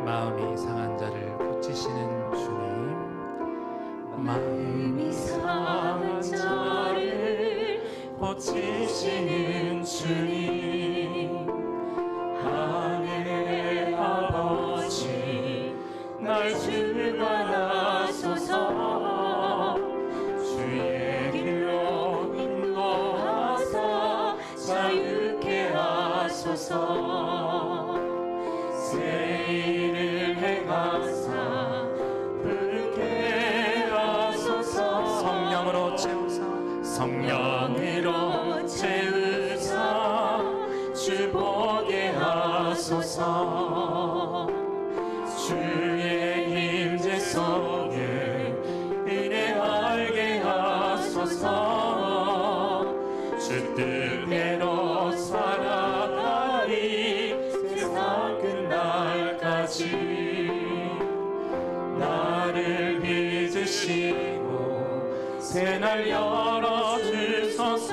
마음이 상한 자를 고치시는 주님, 마음이 상한 자를 고치시는 주님, 하늘의 아버지 날 주관하소서. 주의 길로 인도하사 자유케 하소서. 새 일을 행하사 부르게 하소서. 성령으로 채우사 성령으로 채우사 주 보게 하소서. 주의 임재 속에 은혜 알게 하소서. 주 뜻대로 살아가리 세상 끝날까지. 나를 빚으시고 새날 열어주소서.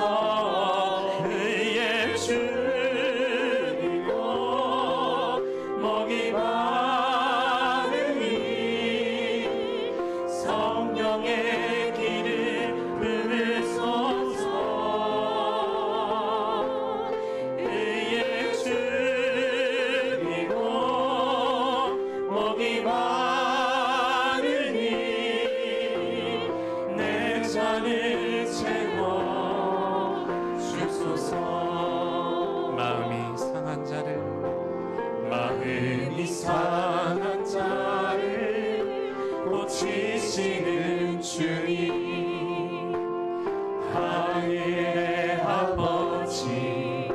의의 주이고 목이 마르니 성령의 길을 부으소서. 의의 주이고 목이 마르니 내 잔을 채워 주소서. 마음이 상한 자를 마음이 상한 자를 고치시는 주님, 하늘의 아버지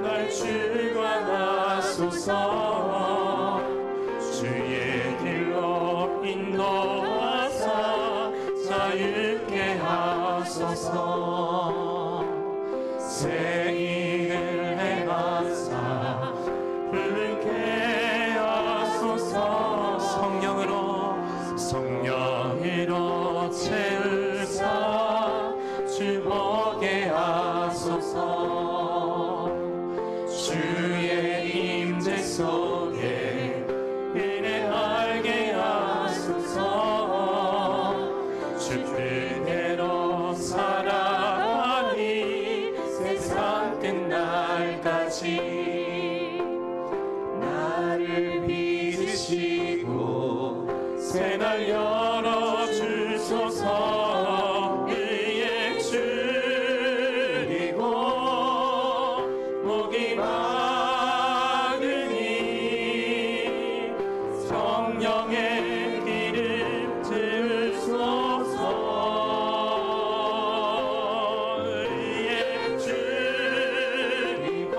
날 주관하소서. 주의 길로 인도하사 자유케 하소서. 새 일을 행하사 부르게 하소서. 성령으로 채우사 주 보게 하소서. 주의 임재 속에 은혜 알게 하소서. 주 뜻대로 살아가니 세상 끝날까지. 나를 빚으시고 새날 열어주소서. 의의 주이고 목이 마르니 성령의 길을 채우소서. 의의 주이고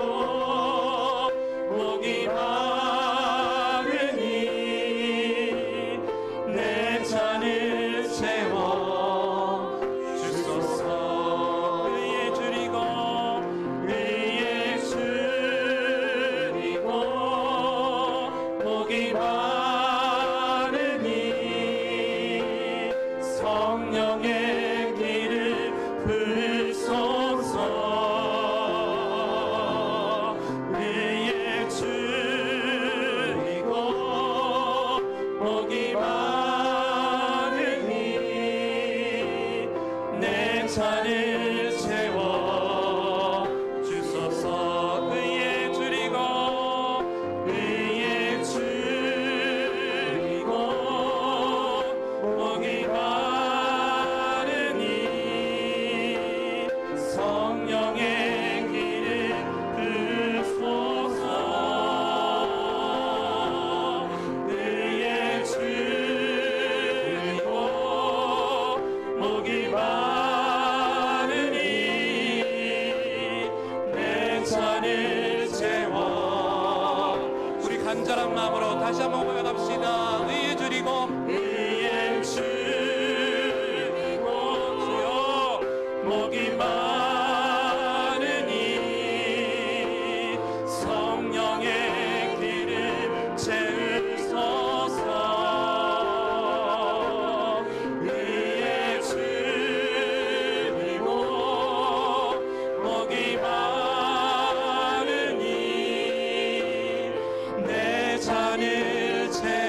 목이 마르니 내 잔을 채워 주소서. 의의 주이고 목이 마르니 성령의 길을 부으소서. 의의 주이고 목이 마르니 내 잔을 채워 주소서. 의의 주이고 목이 마르니 성령의 길을 부으소서. 의의 주이고 목이 마르니 내 잔을 채워. 우리 간절한 마음으로 다시 한번 고백합시다. 의의 주이고 의의 주이고 주여 목이 마르니 성령의 길을 채우소서. 의의 주이고 목이 마르니 내 잔을 채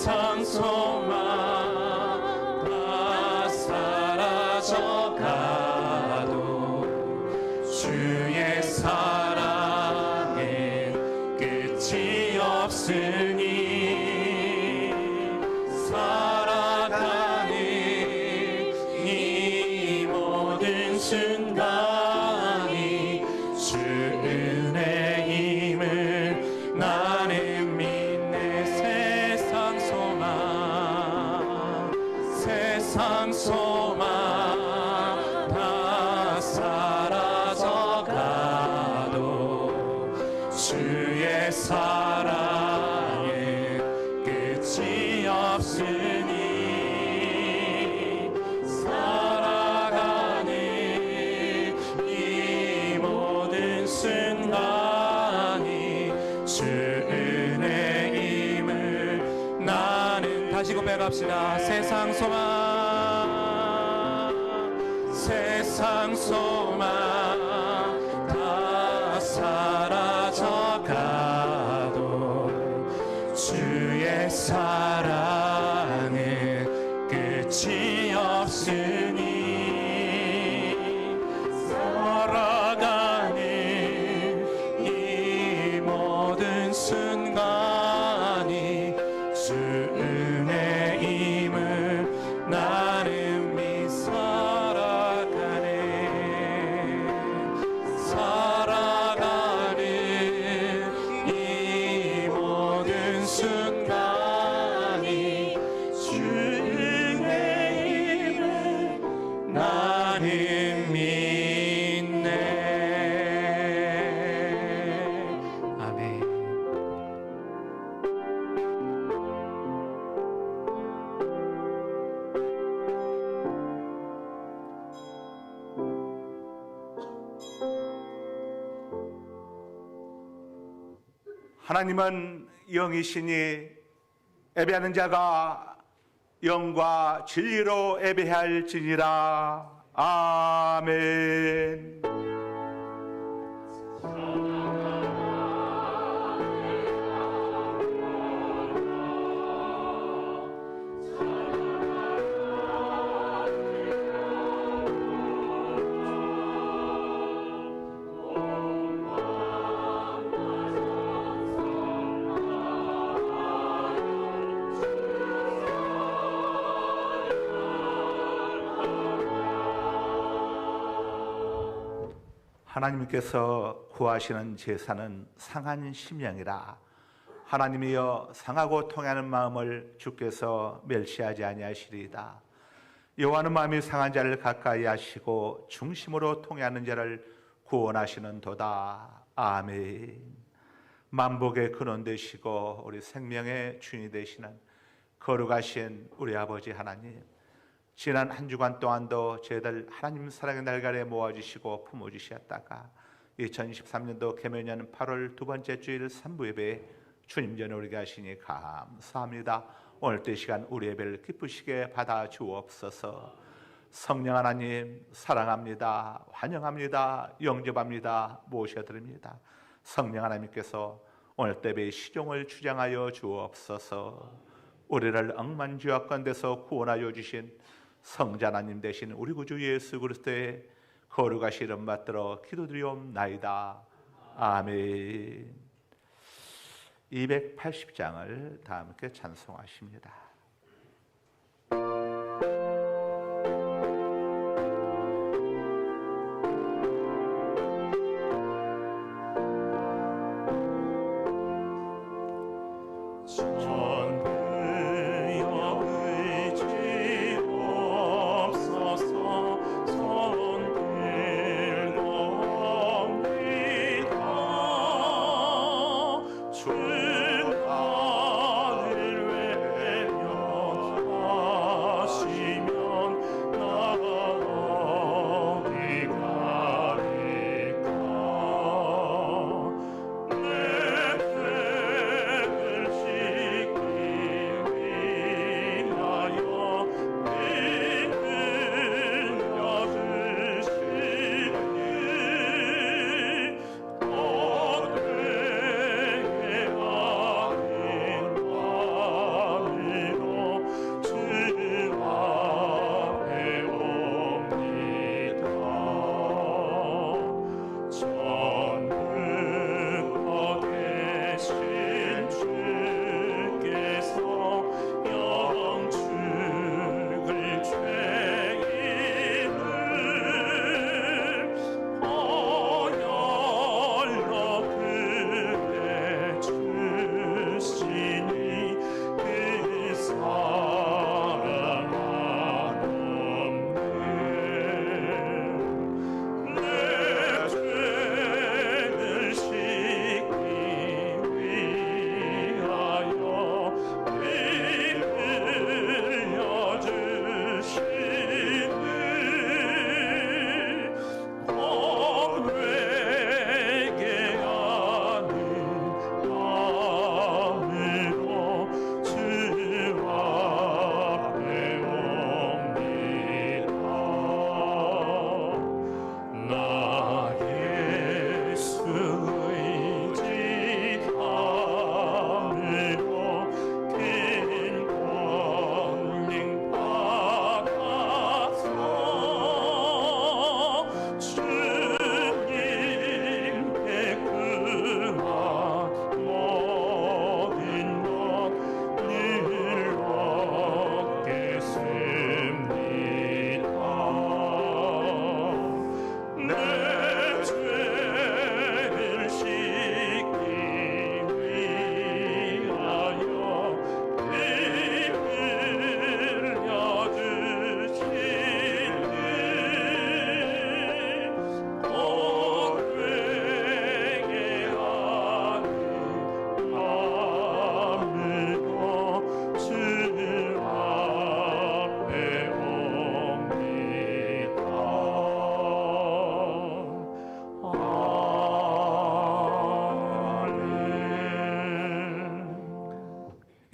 세상 소망 다 사라져가도 주의 사랑엔 끝이 없으니 살아가는 이 모든 순간이 주 은혜임을 나는 믿네. 세상 소망 다 사라져가도 주의 사랑에 끝이 없으니 살아가는 이 모든 순간이 주 은혜임을 나는 다시 고백합시다. 세상 소망 다 사라져가도 주의 사랑은 끝이 없으니 살아가는 이 모든 순간이 주 은혜임을 나는 믿 살아가는 이 모든 순간이 주 은혜임을 나는 믿네. 아멘. 하나님은 영이시니 예배하는 자가 영과 진리로 예배할지니라. 아멘. 하나님께서 구하시는 제사는 상한 심령이라. 하나님이여 상하고 통하는 마음을 주께서 멸시하지 아니하시리이다. 여호와는 마음이 상한 자를 가까이 하시고 중심으로 통하는 자를 구원하시는도다. 아멘. 만복의 근원 되시고 우리 생명의 주인이 되시는 거룩하신 우리 아버지 하나님, 지난 한 주간 동안도 저희들 하나님 사랑의 날가래 모아주시고 품어주셨다가 2023년도 개묘년 8월 두 번째 주일 3부 예배 주님 전에 우리가 하시니 감사합니다. 오늘도 이 시간 우리 예배를 기쁘시게 받아 주옵소서. 성령 하나님 사랑합니다. 환영합니다. 영접합니다. 모셔드립니다. 성령 하나님께서 오늘 예배의 시종을 주장하여 주옵소서. 우리를 억만죄악 가운데서 구원하여 주신 성자 하나님 되신 우리 구주 예수 그리스도의 거룩하신 이름 받들어 기도드리옵나이다. 아멘. 280장을 다 함께 찬송하십니다. 주를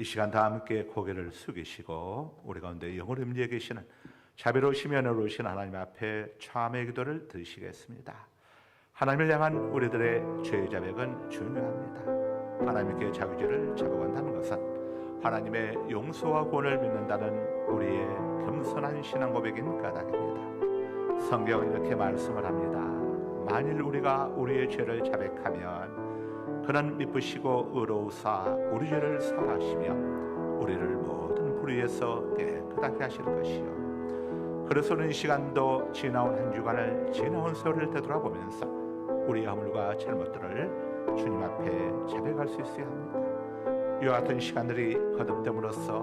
이 시간 다 함께 고개를 숙이시고 우리 가운데 영으로 임재 계시는 자비로우시며 은혜로우신 하나님 앞에 참회 기도를 드리시겠습니다. 하나님을 향한 우리들의 죄의 자백은 중요합니다. 하나님께 자기죄를 자복한다는 것은 하나님의 용서와 구원을 믿는다는 우리의 겸손한 신앙 고백인 까닭입니다. 성경은 이렇게 말씀을 합니다. 만일 우리가 우리의 죄를 자백하면 그는 미쁘시고 의로우사 우리 죄를 사하시며 우리를 모든 불의에서 깨끗하게 하실 것이요. 그래서는 이 시간도 지나온 한 주간을 지나온 세월을 되돌아보면서 우리의 허물과 잘못들을 주님 앞에 자백할 수 있어야 합니다. 이와 같은 시간들이 거듭됨으로써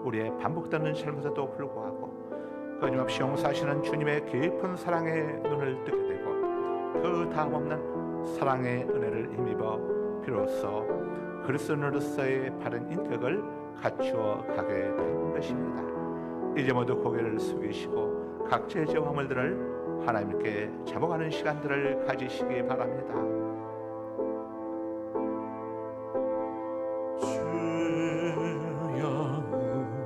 우리의 반복되는 잘못에도 불구하고 끊임없이 용서하시는 주님의 깊은 사랑에 눈을 뜨게 되고 그 다음없는 사랑의 은혜를 힘입어 비로소 그리스도인으로서의 바른 인격을 갖추어 가게 되는 것입니다. 이제 모두 고개를 숙이시고 각자의 죄와 허물들을 하나님께 자복하는 시간들을 가지시기 바랍니다. 주여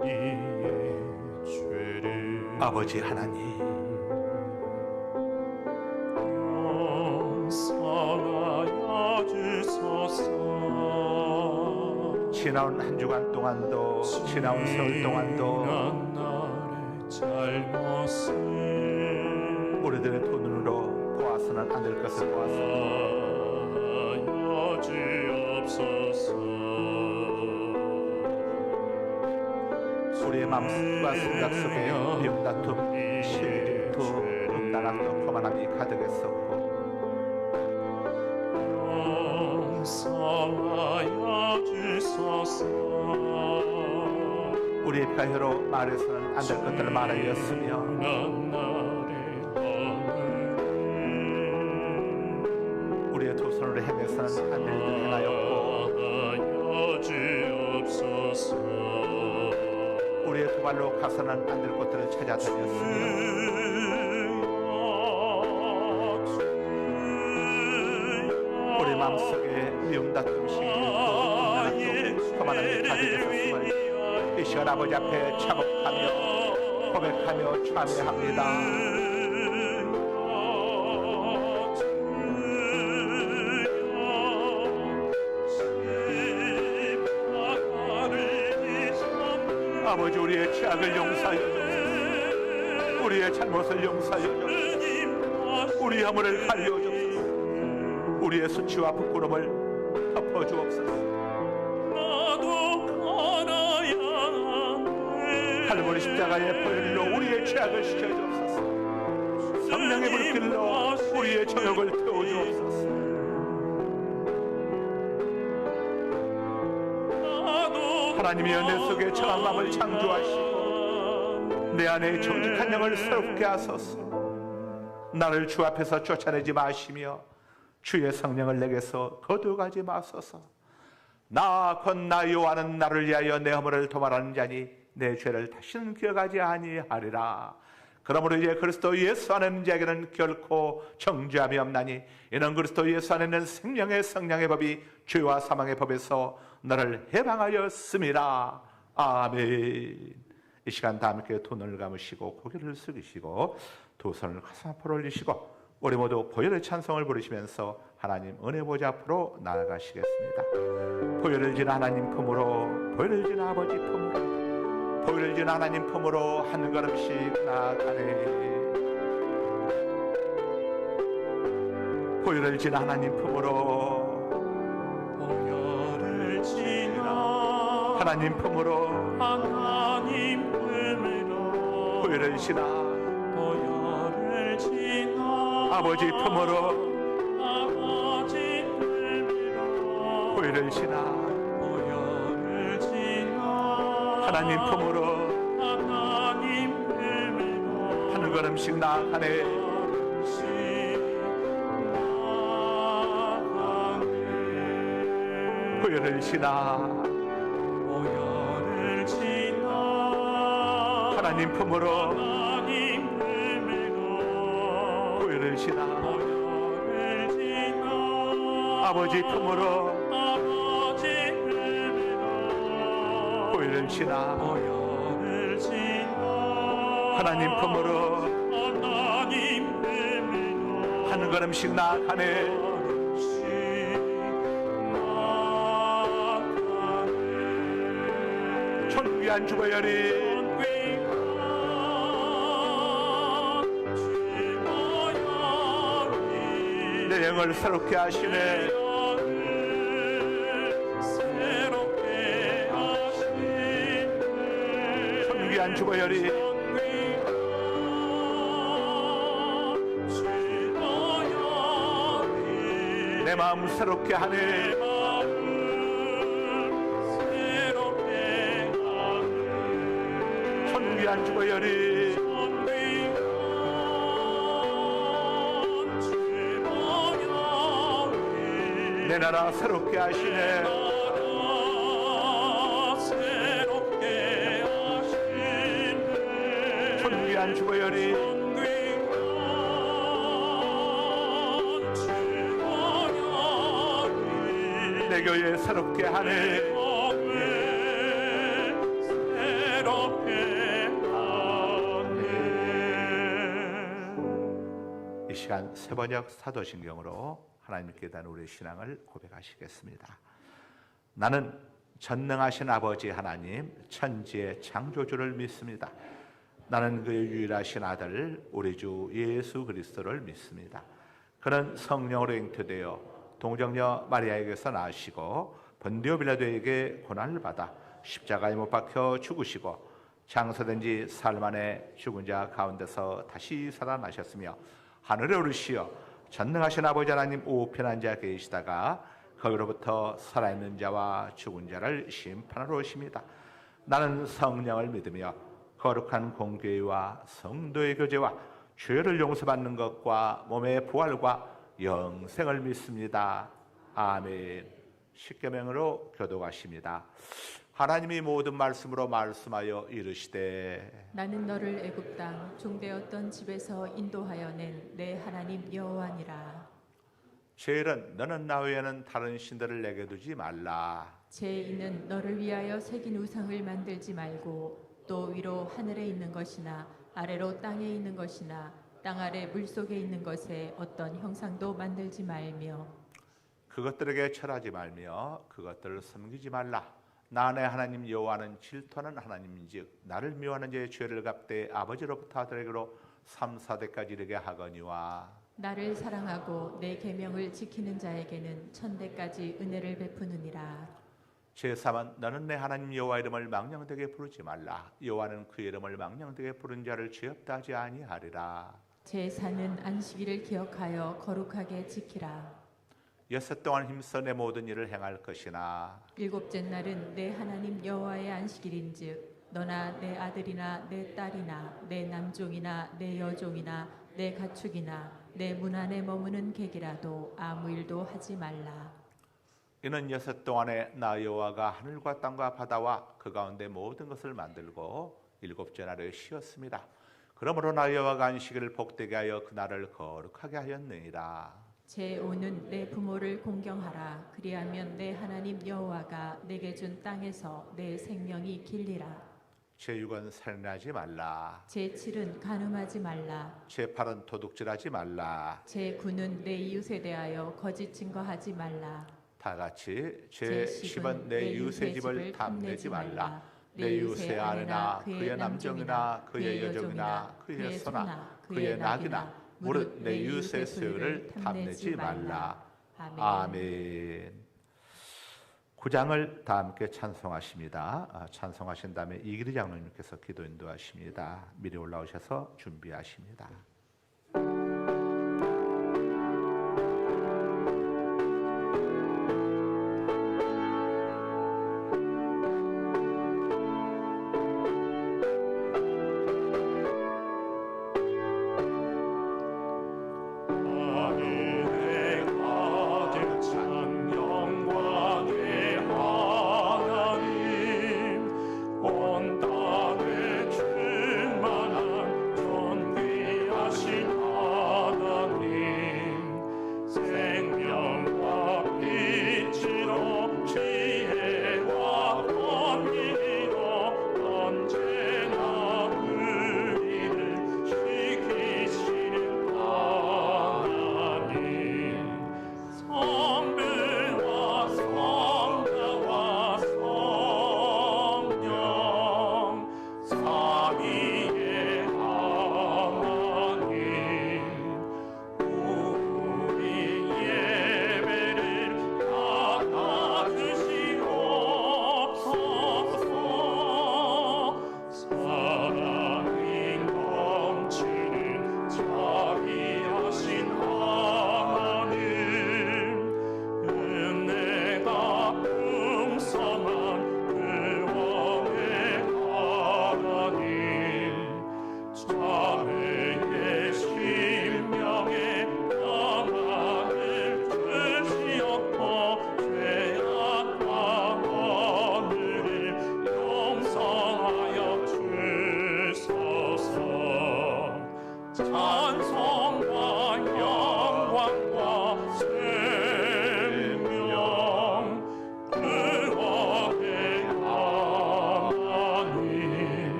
우리의 죄를 아버지 하나님, 용서하여 주소서. 지나온 한 주간 동안도 지나온 세월 동안도 나의 잘못을 우리들의 두 눈으로 보아서는 안 될 것을 보아서 하여 주옵소서. 우리의 마음과 생각 속에 미움, 다툼, 시기, 질투, 음란함, 교만함이 가득했었고 용서하여 주소서. 우리의 폐혀로 말해서는 안 될 것들을 말하였으며 우리의 두 손으로 행해서는 안 될 일을 행하였고 우리의 두 발로 가서는 안 될 것들을 찾아다녔으며 우리 마음속에 미움, 다툼, 시기, 질투, 교만함이 가득했었음을 이 시간 아버지 앞에 자복하며 고백하며 참회합니다. 아버지 우리의 죄악을 용서하여 주옵소서. 우리의 잘못을 용서하여 주옵소서. 우리의 허물을 가려 주옵소서. 우리의 수치와 부끄러움을 덮어 주옵소서. 할머니 십자가의 보혈로 우리의 죄악을 씻어 주옵소서. 성령의 불길로 우리의 정욕을 태워 주옵소서. 하나님의 은혜 속에 정한 마음을 창조하시고 내 안에 정직한 영을 새롭게 하소서. 나를 주 앞에서 쫓아내지 마시며 주의 성령을 내게서 거두어가지 마소서. 나 곧 나 여호와는 나를 위하여 내 허물을 도말하는 자니 내 죄를 다시는 기억하지 아니하리라. 그러므로 이제 그리스도 예수 안에 있는 자에게는 결코 정죄함이 없나니 이는 그리스도 예수 안에 있는 생명의 성령의 법이 죄와 사망의 법에서 너를 해방하였음이라. 아멘. 이 시간 다 함께 두 눈을 감으시고 고개를 숙이시고 두 손을 가슴 앞으로 올리시고 우리 모두 보혈의 찬송을 부르시면서 하나님 은혜 보좌 앞으로 나아가시겠습니다. 보혈을 진 하나님 품으로, 보혈을 진 아버지 품으로, 보혈을 진 하나님 품으로 한 걸음씩 나아가네. 보혈을 진 하나님 품으로, 보혈을 지나 하나님 품으로, 하나님 품으로 보혈을 지나 보혈을 지나 아버지 품으로, 아버지 품으로 보혈을 지나 보혈을 지나 하나님 품으로 하나님 품으로 한 걸음씩 나아가네. 보혈을 지나 보혈을 지나 하나님 품으로 하나님 품으로 보혈을 지나 보혈을 지나 아버지 품으로 아버지 품으로 보혈을 지나 보혈을 지나 하나님 품으로 하나님 품으로 한 걸음씩 나아가네. 존귀한 주보혈이 내 영을 새롭게 하시네. 존귀한 주보혈이 내 마음 새롭게 하네. 존귀한 주보혈이 내 나라 새롭게 하시네. 존귀한 주보혈이 내 교회 새롭게 하네. 이 시간 세번역 사도신경으로 하나님께 대한 우리의 신앙을 고백하시겠습니다. 나는 전능하신 아버지 하나님 천지의 창조주를 믿습니다. 나는 그의 유일하신 아들 우리 주 예수 그리스도를 믿습니다. 그는 성령으로 잉태되어 동정녀 마리아에게서 나시고 본디오 빌라도에게 고난을 받아 십자가에 못 박혀 죽으시고 장사된 지 사흘 만에 죽은 자 가운데서 다시 살아나셨으며 하늘에 오르시어 전능하신 아버지 하나님 우편한 자 계시다가 거기로부터 살아있는 자와 죽은 자를 심판하러 오십니다. 나는 성령을 믿으며 거룩한 공교회와 성도의 교제와 죄를 용서받는 것과 몸의 부활과 영생을 믿습니다. 아멘. 십계명으로 교독하십니다. 하나님이 모든 말씀으로 말씀하여 이르시되 나는 너를 애굽 땅 종되었던 집에서 인도하여 낸 내 하나님 여호와니라. 제일은 너는 나 외에는 다른 신들을 내게 두지 말라. 제2는 너를 위하여 새긴 우상을 만들지 말고 또 위로 하늘에 있는 것이나 아래로 땅에 있는 것이나 땅 아래 물속에 있는 것에 어떤 형상도 만들지 말며 그것들에게 절하지 말며 그것들을 섬기지 말라. 나 내 하나님 여호와는 질투하는 하나님인즉 나를 미워하는 자의 죄를 갚되 아버지로부터 아들에게로 3, 4대까지 이르게 하거니와 나를 사랑하고 내 계명을 지키는 자에게는 1000대까지 은혜를 베푸느니라. 제3은 너는 내 하나님 여호와 이름을 망령되게 부르지 말라. 여호와는 그 이름을 망령되게 부른 자를 죄 없다 하지 아니하리라. 제4는 안식일을 기억하여 거룩하게 지키라. 여섯 동안 힘써 내 모든 일을 행할 것이나 일곱째 날은 내 하나님 여호와의 안식일인즉 너나 내 아들이나 내 딸이나 내 남종이나 내 여종이나 내 가축이나 내 문 안에 머무는 객이라도 아무 일도 하지 말라. 이는 여섯 동안에 나 여호와가 하늘과 땅과 바다와 그 가운데 모든 것을 만들고 일곱째 날에 쉬었습니다. 그러므로 나 여호와가 안식일을 복되게 하여 그 날을 거룩하게 하였느니라. 제5는 내 부모를 공경하라. 그리하면 내 하나님 여호와가 내게 준 땅에서 내 생명이 길리라. 제6은 살인하지 말라. 제7은 간음하지 말라. 제8은 도둑질하지 말라. 제9는 내 이웃에 대하여 거짓 증거하지 말라. 다 같이 제10은 내 이웃의 집을 탐내지 말라. 내 이웃의 아내나 그의 남종이나 그의 여종이나 그의 소나 그의 낙이나 무릇 내 이웃의 소유를 탐내지 말라. 아멘. 9장을 다 함께 찬송하십니다. 찬송하신 다음에 이기리 장로님께서 기도 인도하십니다. 미리 올라오셔서 준비하십니다.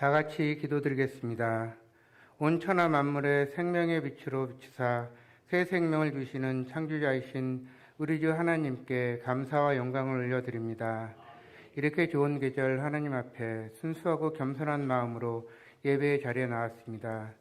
다 같이 기도드리겠습니다. 온 천하 만물의 생명의 빛으로 비추사 새 생명을 주시는 창조자이신 우리 주 하나님께 감사와 영광을 올려드립니다. 이렇게 좋은 계절 하나님 앞에 순수하고 겸손한 마음으로 예배의 자리에 나왔습니다.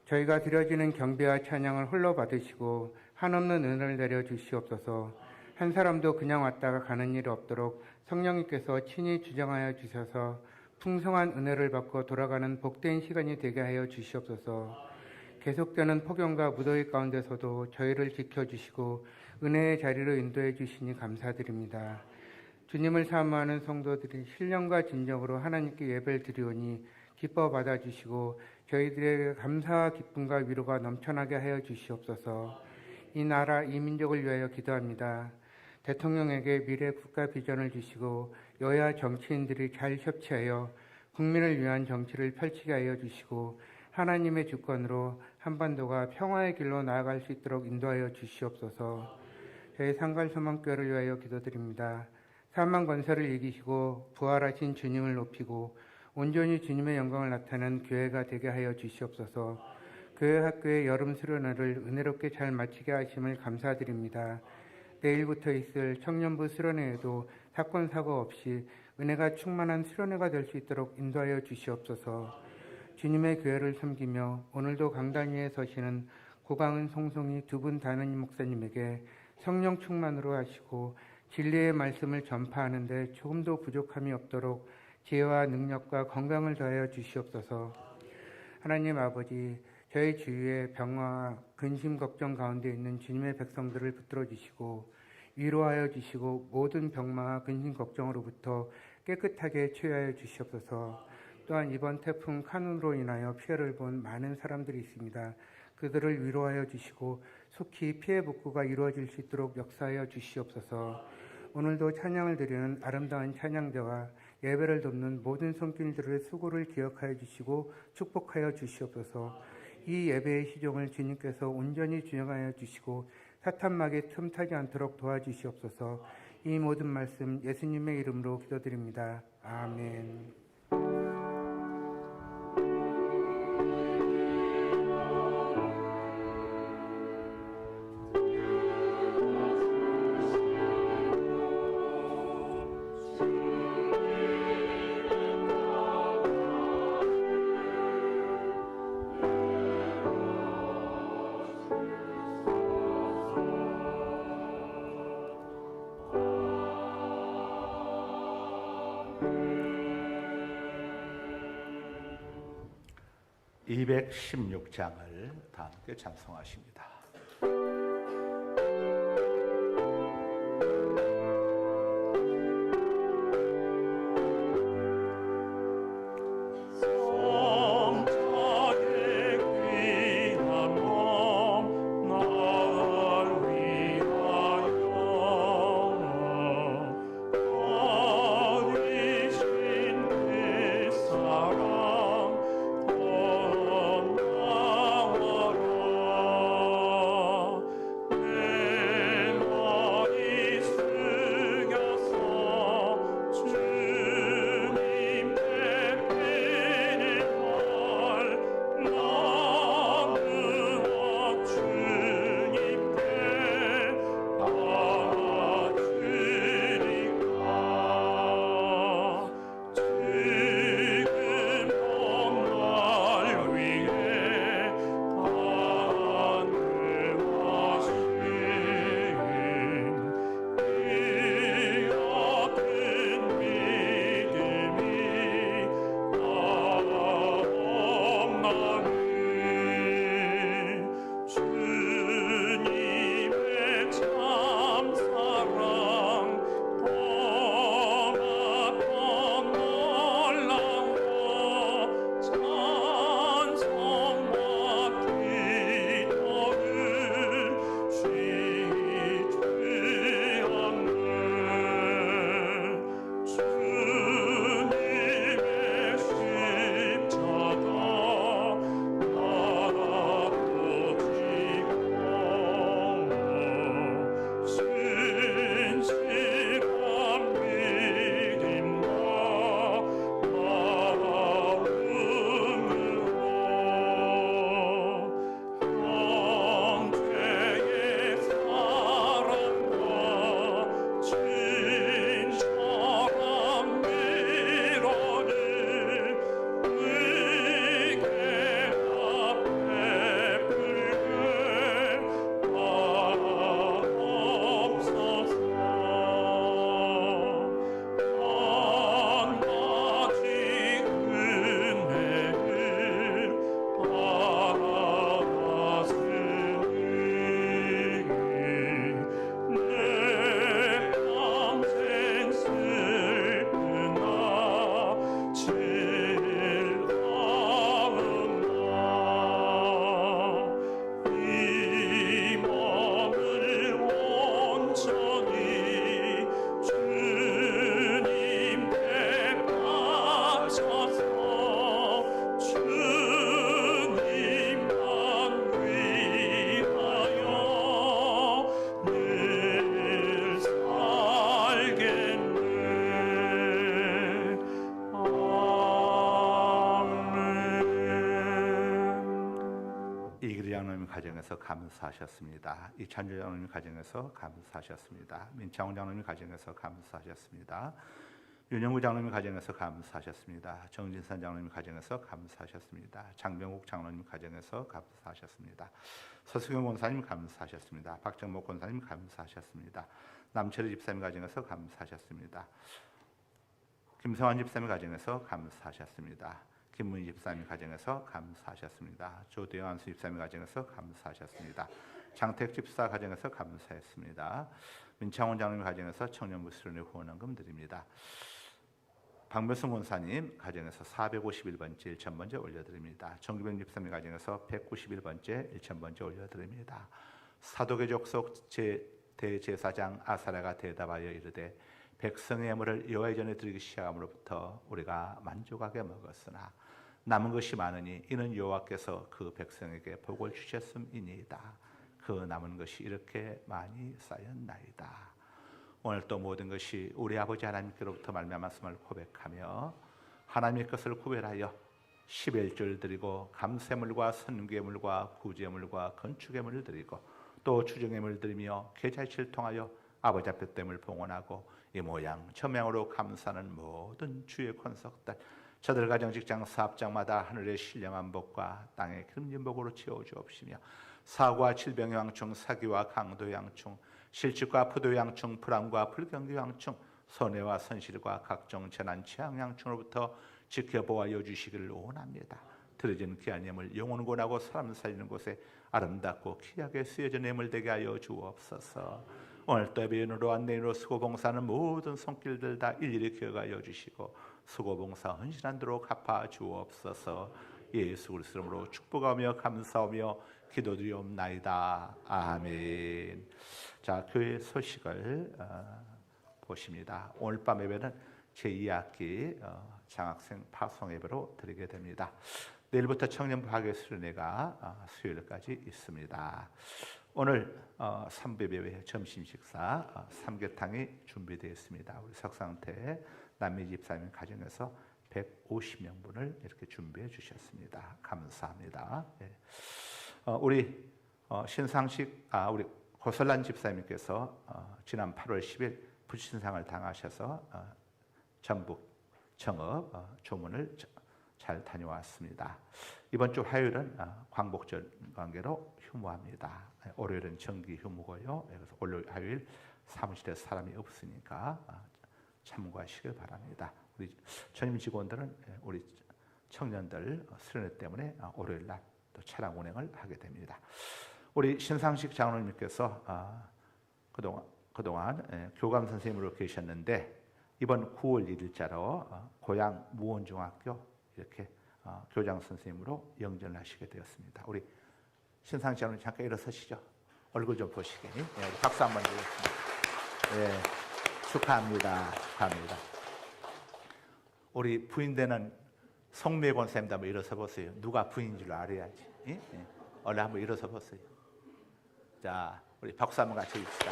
저희가 드려지는 경배와 찬양을 홀로 받으시고 한없는 은혜를 내려 주시옵소서. 한 사람도 그냥 왔다가 가는 일이 없도록 성령님께서 친히 주정하여 주셔서 풍성한 은혜를 받고 돌아가는 복된 시간이 되게 하여 주시옵소서. 계속되는 폭염과 무더위 가운데서도 저희를 지켜주시고 은혜의 자리로 인도해 주시니 감사드립니다. 주님을 사모하는 성도들이 신령과 진정으로 하나님께 예배를 드리오니 기뻐 받아주시고 저희들의 감사와 기쁨과 위로가 넘쳐나게 하여 주시옵소서. 이 나라, 이 민족을 위하여 기도합니다. 대통령에게 미래 국가 비전을 주시고 여야 정치인들이 잘 협치하여 국민을 위한 정치를 펼치게 하여 주시고 하나님의 주권으로 한반도가 평화의 길로 나아갈 수 있도록 인도하여 주시옵소서. 저희 상관소망교회를 위하여 기도드립니다. 사망 권세를 이기시고 부활하신 주님을 높이고 온전히 주님의 영광을 나타내는 교회가 되게 하여 주시옵소서. 교회 학교의 여름 수련회를 은혜롭게 잘 마치게 하심을 감사드립니다. 내일부터 있을 청년부 수련회에도 사건 사고 없이 은혜가 충만한 수련회가 될 수 있도록 인도하여 주시옵소서. 주님의 교회를 섬기며 오늘도 강단 위에 서시는 고강은 송송이 두 분 단원임 목사님에게 성령 충만으로 하시고 진리의 말씀을 전파하는 데 조금도 부족함이 없도록 지혜와 능력과 건강을 더하여 주시옵소서. 하나님 아버지, 저희 주위에 병화와 근심 걱정 가운데 있는 주님의 백성들을 붙들어 주시고 위로하여 주시고 모든 병마와 근심 걱정으로부터 깨끗하게 치유하여 주시옵소서. 또한 이번 태풍 카눈으로 인하여 피해를 본 많은 사람들이 있습니다. 그들을 위로하여 주시고 속히 피해 복구가 이루어질 수 있도록 역사하여 주시옵소서. 오늘도 찬양을 드리는 아름다운 찬양대와 예배를 돕는 모든 손길들의 수고를 기억하여 주시고 축복하여 주시옵소서. 이 예배의 시종을 주님께서 온전히 준영하여 주시고 사탄막에 틈타지 않도록 도와주시옵소서. 이 모든 말씀 예수님의 이름으로 기도드립니다. 아멘. (216장을) 다 함께 찬송하십니다. 나 장로님 가정에서 감사하셨습니다. 이찬주 장로님 가정에서 감사하셨습니다. 민창훈 장로님 가정에서 감사하셨습니다. 윤영구 장로님 가정에서 감사하셨습니다. 정진산 장로님 가정에서 감사하셨습니다. 장병욱 장로님 가정에서 감사하셨습니다. 서수경 권사님 감사하셨습니다. 박정목 권사님 감사하셨습니다. 남철희 집사님 가정에서 감사하셨습니다. 김성환 집사님 가정에서 감사하셨습니다. 김문희 집사님 가정에서 감사하셨습니다. 조대환수 집사님 가정에서 감사하셨습니다. 장택 집사 가정에서 감사했습니다. 민창원 장로님 가정에서 청년부 수련회 후원헌금 드립니다. 박명승 권사님 가정에서 451번째 1000번째 올려드립니다. 정규병 집사님 가정에서 191번째 1000번째 올려드립니다. 사도계족 속 대제사장 아사랴가 대답하여 이르되 백성의 예물을 여호와의 전에 드리기 시작함으로부터 우리가 만족하게 먹었으나 남은 것이 많으니 이는 여호와께서 그 백성에게 복을 주셨음이니이다. 그 남은 것이 이렇게 많이 쌓였나이다. 오늘 또 모든 것이 우리 아버지 하나님께로부터 말미암았음을 고백하며 하나님의 것을 구별하여 11절 드리고 감세물과 선괴물과 구제물과 건축예물을 드리고 또 주정예물을 드리며 계좌이체를 통하여 아버지 앞에 땜을 봉헌하고 이 모양 저명으로 감사하는 모든 주의 권속들 저들 가정 직장 사업장마다 하늘의 신령한 복과 땅의 기름진 복으로 채워주옵시며 사고와 질병의 왕충 사기와 강도의 왕충 실직과 부도의 왕충 불안과 불경기의 왕충 손해와 손실과 각종 재난 재앙 왕충으로부터 지켜보아 주시기를 원합니다. 드려진 귀한 예물 영혼 권하고 사람 살리는 곳에 아름답고 귀하게 쓰여진 예물 되게 하여 주옵소서. 오늘 또 예배인으로 안내인으로 수고봉사하는 모든 손길들 다 일일이 기억하여 주시고 수고봉사 헌신한 대로 갚아 주옵소서. 예수 그리스도 이름으로 축복하며 감사하며 기도드리옵나이다. 아멘. 자, 교회 소식을 보십니다. 오늘 밤 예배는 제2학기 장학생 파송 예배로 드리게 됩니다. 내일부터 청년부 학예 수련회가 수요일까지 있습니다. 오늘 삼배배회 점심 식사 삼계탕이 준비되어 있습니다. 우리 석상태 남미 집사님 가정에서 150명분을 이렇게 준비해 주셨습니다. 감사합니다. 예. 우리 신상식 우리 고설란 집사님께서 지난 8월 10일 불신상을 당하셔서 전북 정읍 조문을 잘 다녀왔습니다. 이번 주 화요일은 광복절 관계로 휴무합니다. 월요일은 정기 휴무고요. 그래서 화요일 사무실에 사람이 없으니까 참고하시길 바랍니다. 우리 전임 직원들은 우리 청년들 수련회 때문에 월요일 날 또 차량 운행을 하게 됩니다. 우리 신상식 장로님께서 그동안 교감 선생님으로 계셨는데 이번 9월 1일자로 고향 무원중학교 이렇게 교장 선생님으로 영전을 하시게 되었습니다. 우리 신상식 장로님 잠깐 일어서시죠. 얼굴 좀 보시게. 박수 한번 드리겠습니다. 축하합니다. 축하합니다. 우리 부인되는 성매 권사님도 한번 일어서 보세요. 누가 부인인 줄 알아야지. 얼른 한번 일어서 보세요. 자, 우리 박수 한번 같이 칩시다.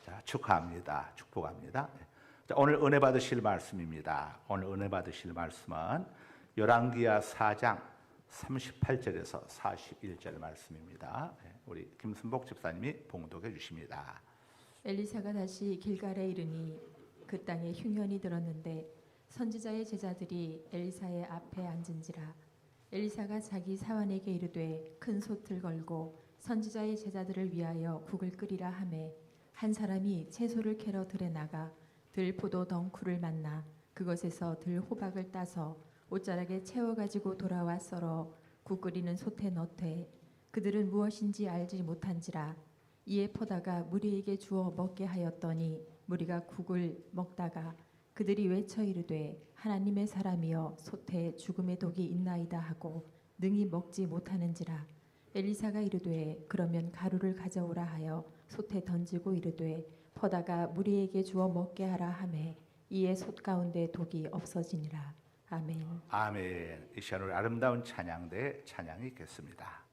자, 축하합니다. 축복합니다. 자, 오늘 은혜 받으실 말씀입니다. 오늘 은혜 받으실 말씀은 열왕기하 4장 38절에서 41절 말씀입니다. 우리 김순복 집사님이 봉독해 주십니다. 엘리사가 다시 길갈에 이르니 그 땅에 흉년이 들었는데 선지자의 제자들이 엘리사의 앞에 앉은지라. 엘리사가 자기 사환에게 이르되 큰 솥을 걸고 선지자의 제자들을 위하여 국을 끓이라 하매 한 사람이 채소를 캐러 들에 나가 들포도 덩쿨을 만나 그것에서 들호박을 따서 옷자락에 채워 가지고 돌아와 썰어 국 끓이는 솥에 넣되 그들은 무엇인지 알지 못한지라. 이에 포다가 무리에게 주어 먹게 하였더니 무리가 국을 먹다가 그들이 외쳐 이르되 하나님의 사람이여 솥에 죽음의 독이 있나이다 하고 능히 먹지 못하는지라. 엘리사가 이르되 그러면 가루를 가져오라 하여 솥에 던지고 이르되 포다가 무리에게 주어 먹게 하라 하매 이에 솥 가운데 독이 없어지니라. 아멘. 아멘. 이 시간 우리 아름다운 찬양대 찬양이 있겠습니다.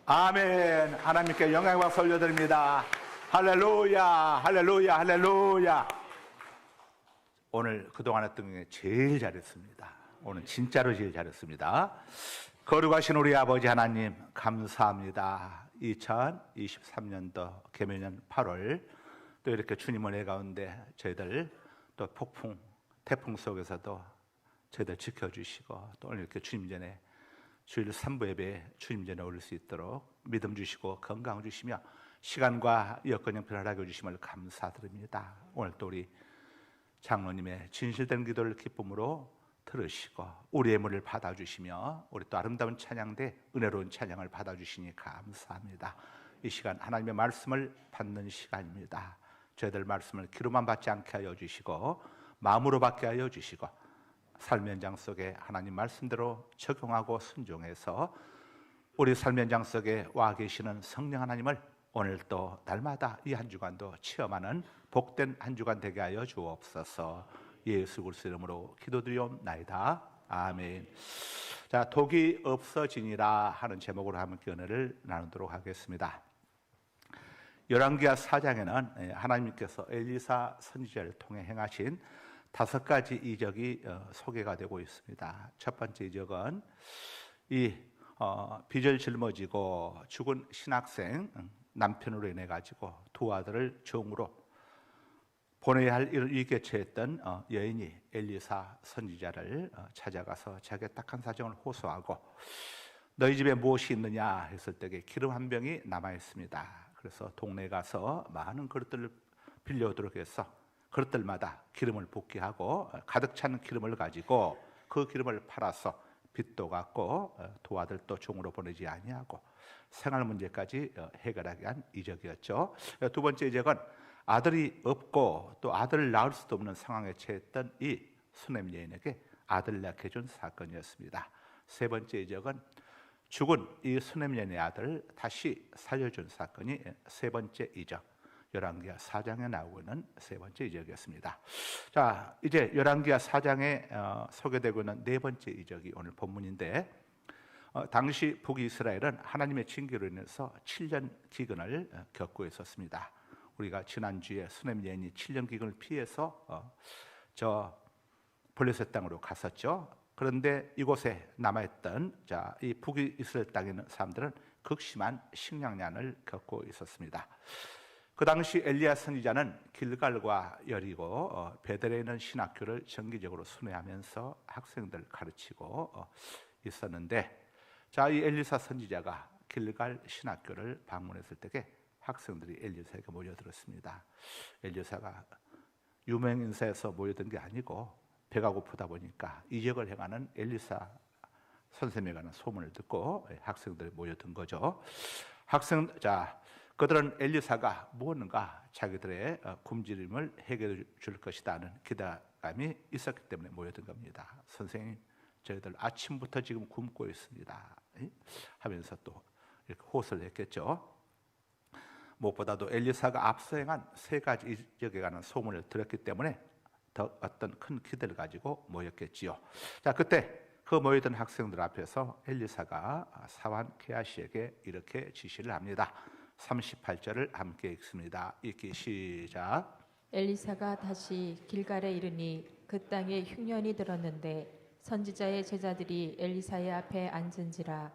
아멘. 하나님께 영광과 박수 올려드립니다. 할렐루야, 할렐루야, 할렐루야. 오늘 그동안 했던 게 제일 잘했습니다. 오늘 진짜로 제일 잘했습니다. 거룩하신 우리 아버지 하나님 감사합니다. 2023년도 개묘년 8월 또 이렇게 주님 은혜 가운데 저희들 또 폭풍, 태풍 속에서도 저희들 지켜주시고 또 오늘 이렇게 주님 전에 주일 3부 예배 주님 전에 올릴 수 있도록 믿음 주시고 건강 주시며 시간과 여건 형편을 하게 해주심을 감사드립니다. 오늘 또 우리 장로님의 진실된 기도를 기쁨으로 들으시고 우리의 물을 받아주시며 우리 또 아름다운 찬양대 은혜로운 찬양을 받아주시니 감사합니다. 이 시간 하나님의 말씀을 받는 시간입니다. 저희들 말씀을 귀로만 받지 않게 하여 주시고 마음으로 받게 하여 주시고 삶의 현장 속에 하나님 말씀대로 적용하고 순종해서 우리 삶의 현장 속에 와 계시는 성령 하나님을 오늘 또 날마다 이 한 주간도 체험하는 복된 한 주간 되게 하여 주옵소서. 예수 그리스도 이름으로 기도드리옵나이다. 아멘. 자, 독이 없어지니라 하는 제목으로 함께 은혜를 나누도록 하겠습니다. 열왕기하 4장에는 하나님께서 엘리사 선지자를 통해 행하신 5가지 이적이 소개가 되고 있습니다. 첫 번째 이적은 이 빚을 짊어지고 죽은 신학생 남편으로 인해 가지고 두 아들을 종으로 보내야 할 일을 일개최했던 여인이 엘리사 선지자를 찾아가서 자기의 딱한 사정을 호소하고 너희 집에 무엇이 있느냐 했을 때에 기름 한 병이 남아 있습니다. 그래서 동네에 가서 많은 그릇들을 빌려오도록 해서 그릇들마다 기름을 붓게 하고 가득 찬 기름을 가지고 그 기름을 팔아서 빚도 갚고 두 아들도 종으로 보내지 아니하고 생활 문제까지 해결하게 한 이적이었죠. 두 번째 이적은 아들이 없고 또 아들을 낳을 수도 없는 상황에 처했던 이 수냄 여인에게 아들을 낳게 해준 사건이었습니다. 세 번째 이적은 죽은 이 수냄 여인의 아들을 다시 살려준 사건이 세 번째 이적. 열왕기하 4장에 나오고 있는 세 번째 이적이었습니다. 자, 이제 열왕기하 4장에 소개되고 있는 네 번째 이적이 오늘 본문인데 당시 북이스라엘은 하나님의 징계로 인해서 7년 기근을 겪고 있었습니다. 우리가 지난주에 수냄 여인이 7년 기근을 피해서 저 블레셋 땅으로 갔었죠. 그런데 이곳에 남아있던 이 북이스라엘 땅에 있는 사람들은 극심한 식량난을 겪고 있었습니다. 그 당시 엘리야 선지자는 길갈과 여리고 베델에 있는 신학교를 정기적으로 순회하면서 학생들을 가르치고 있었는데 이 엘리사 선지자가 길갈 신학교를 방문했을 때에 학생들이 엘리사에게 모여들었습니다. 엘리사가 유명 인사에서 모여든 게 아니고 배가 고프다 보니까 이적을 행하는 엘리사 선생님에 관한 소문을 듣고 학생들이 모여든 거죠. 그들은 엘리사가 무언가 자기들의 굶주림을 해결해 줄 것이라는 기대감이 있었기 때문에 모여든 겁니다. 선생님, 저희들 아침부터 지금 굶고 있습니다 하면서 또 이렇게 호소를 했겠죠. 무엇보다도 엘리사가 앞서 행한 3가지 이적에 관한 소문을 들었기 때문에 더 어떤 큰 기대를 가지고 모였겠지요. 자, 그때 그 모이던 학생들 앞에서 엘리사가 사환 게하시에게 이렇게 지시를 합니다. 38절을 함께 읽습니다. 읽기 시작. 엘리사가 다시 길갈에 이르니 그 땅에 흉년이 들었는데 선지자의 제자들이 엘리사의 앞에 앉은지라.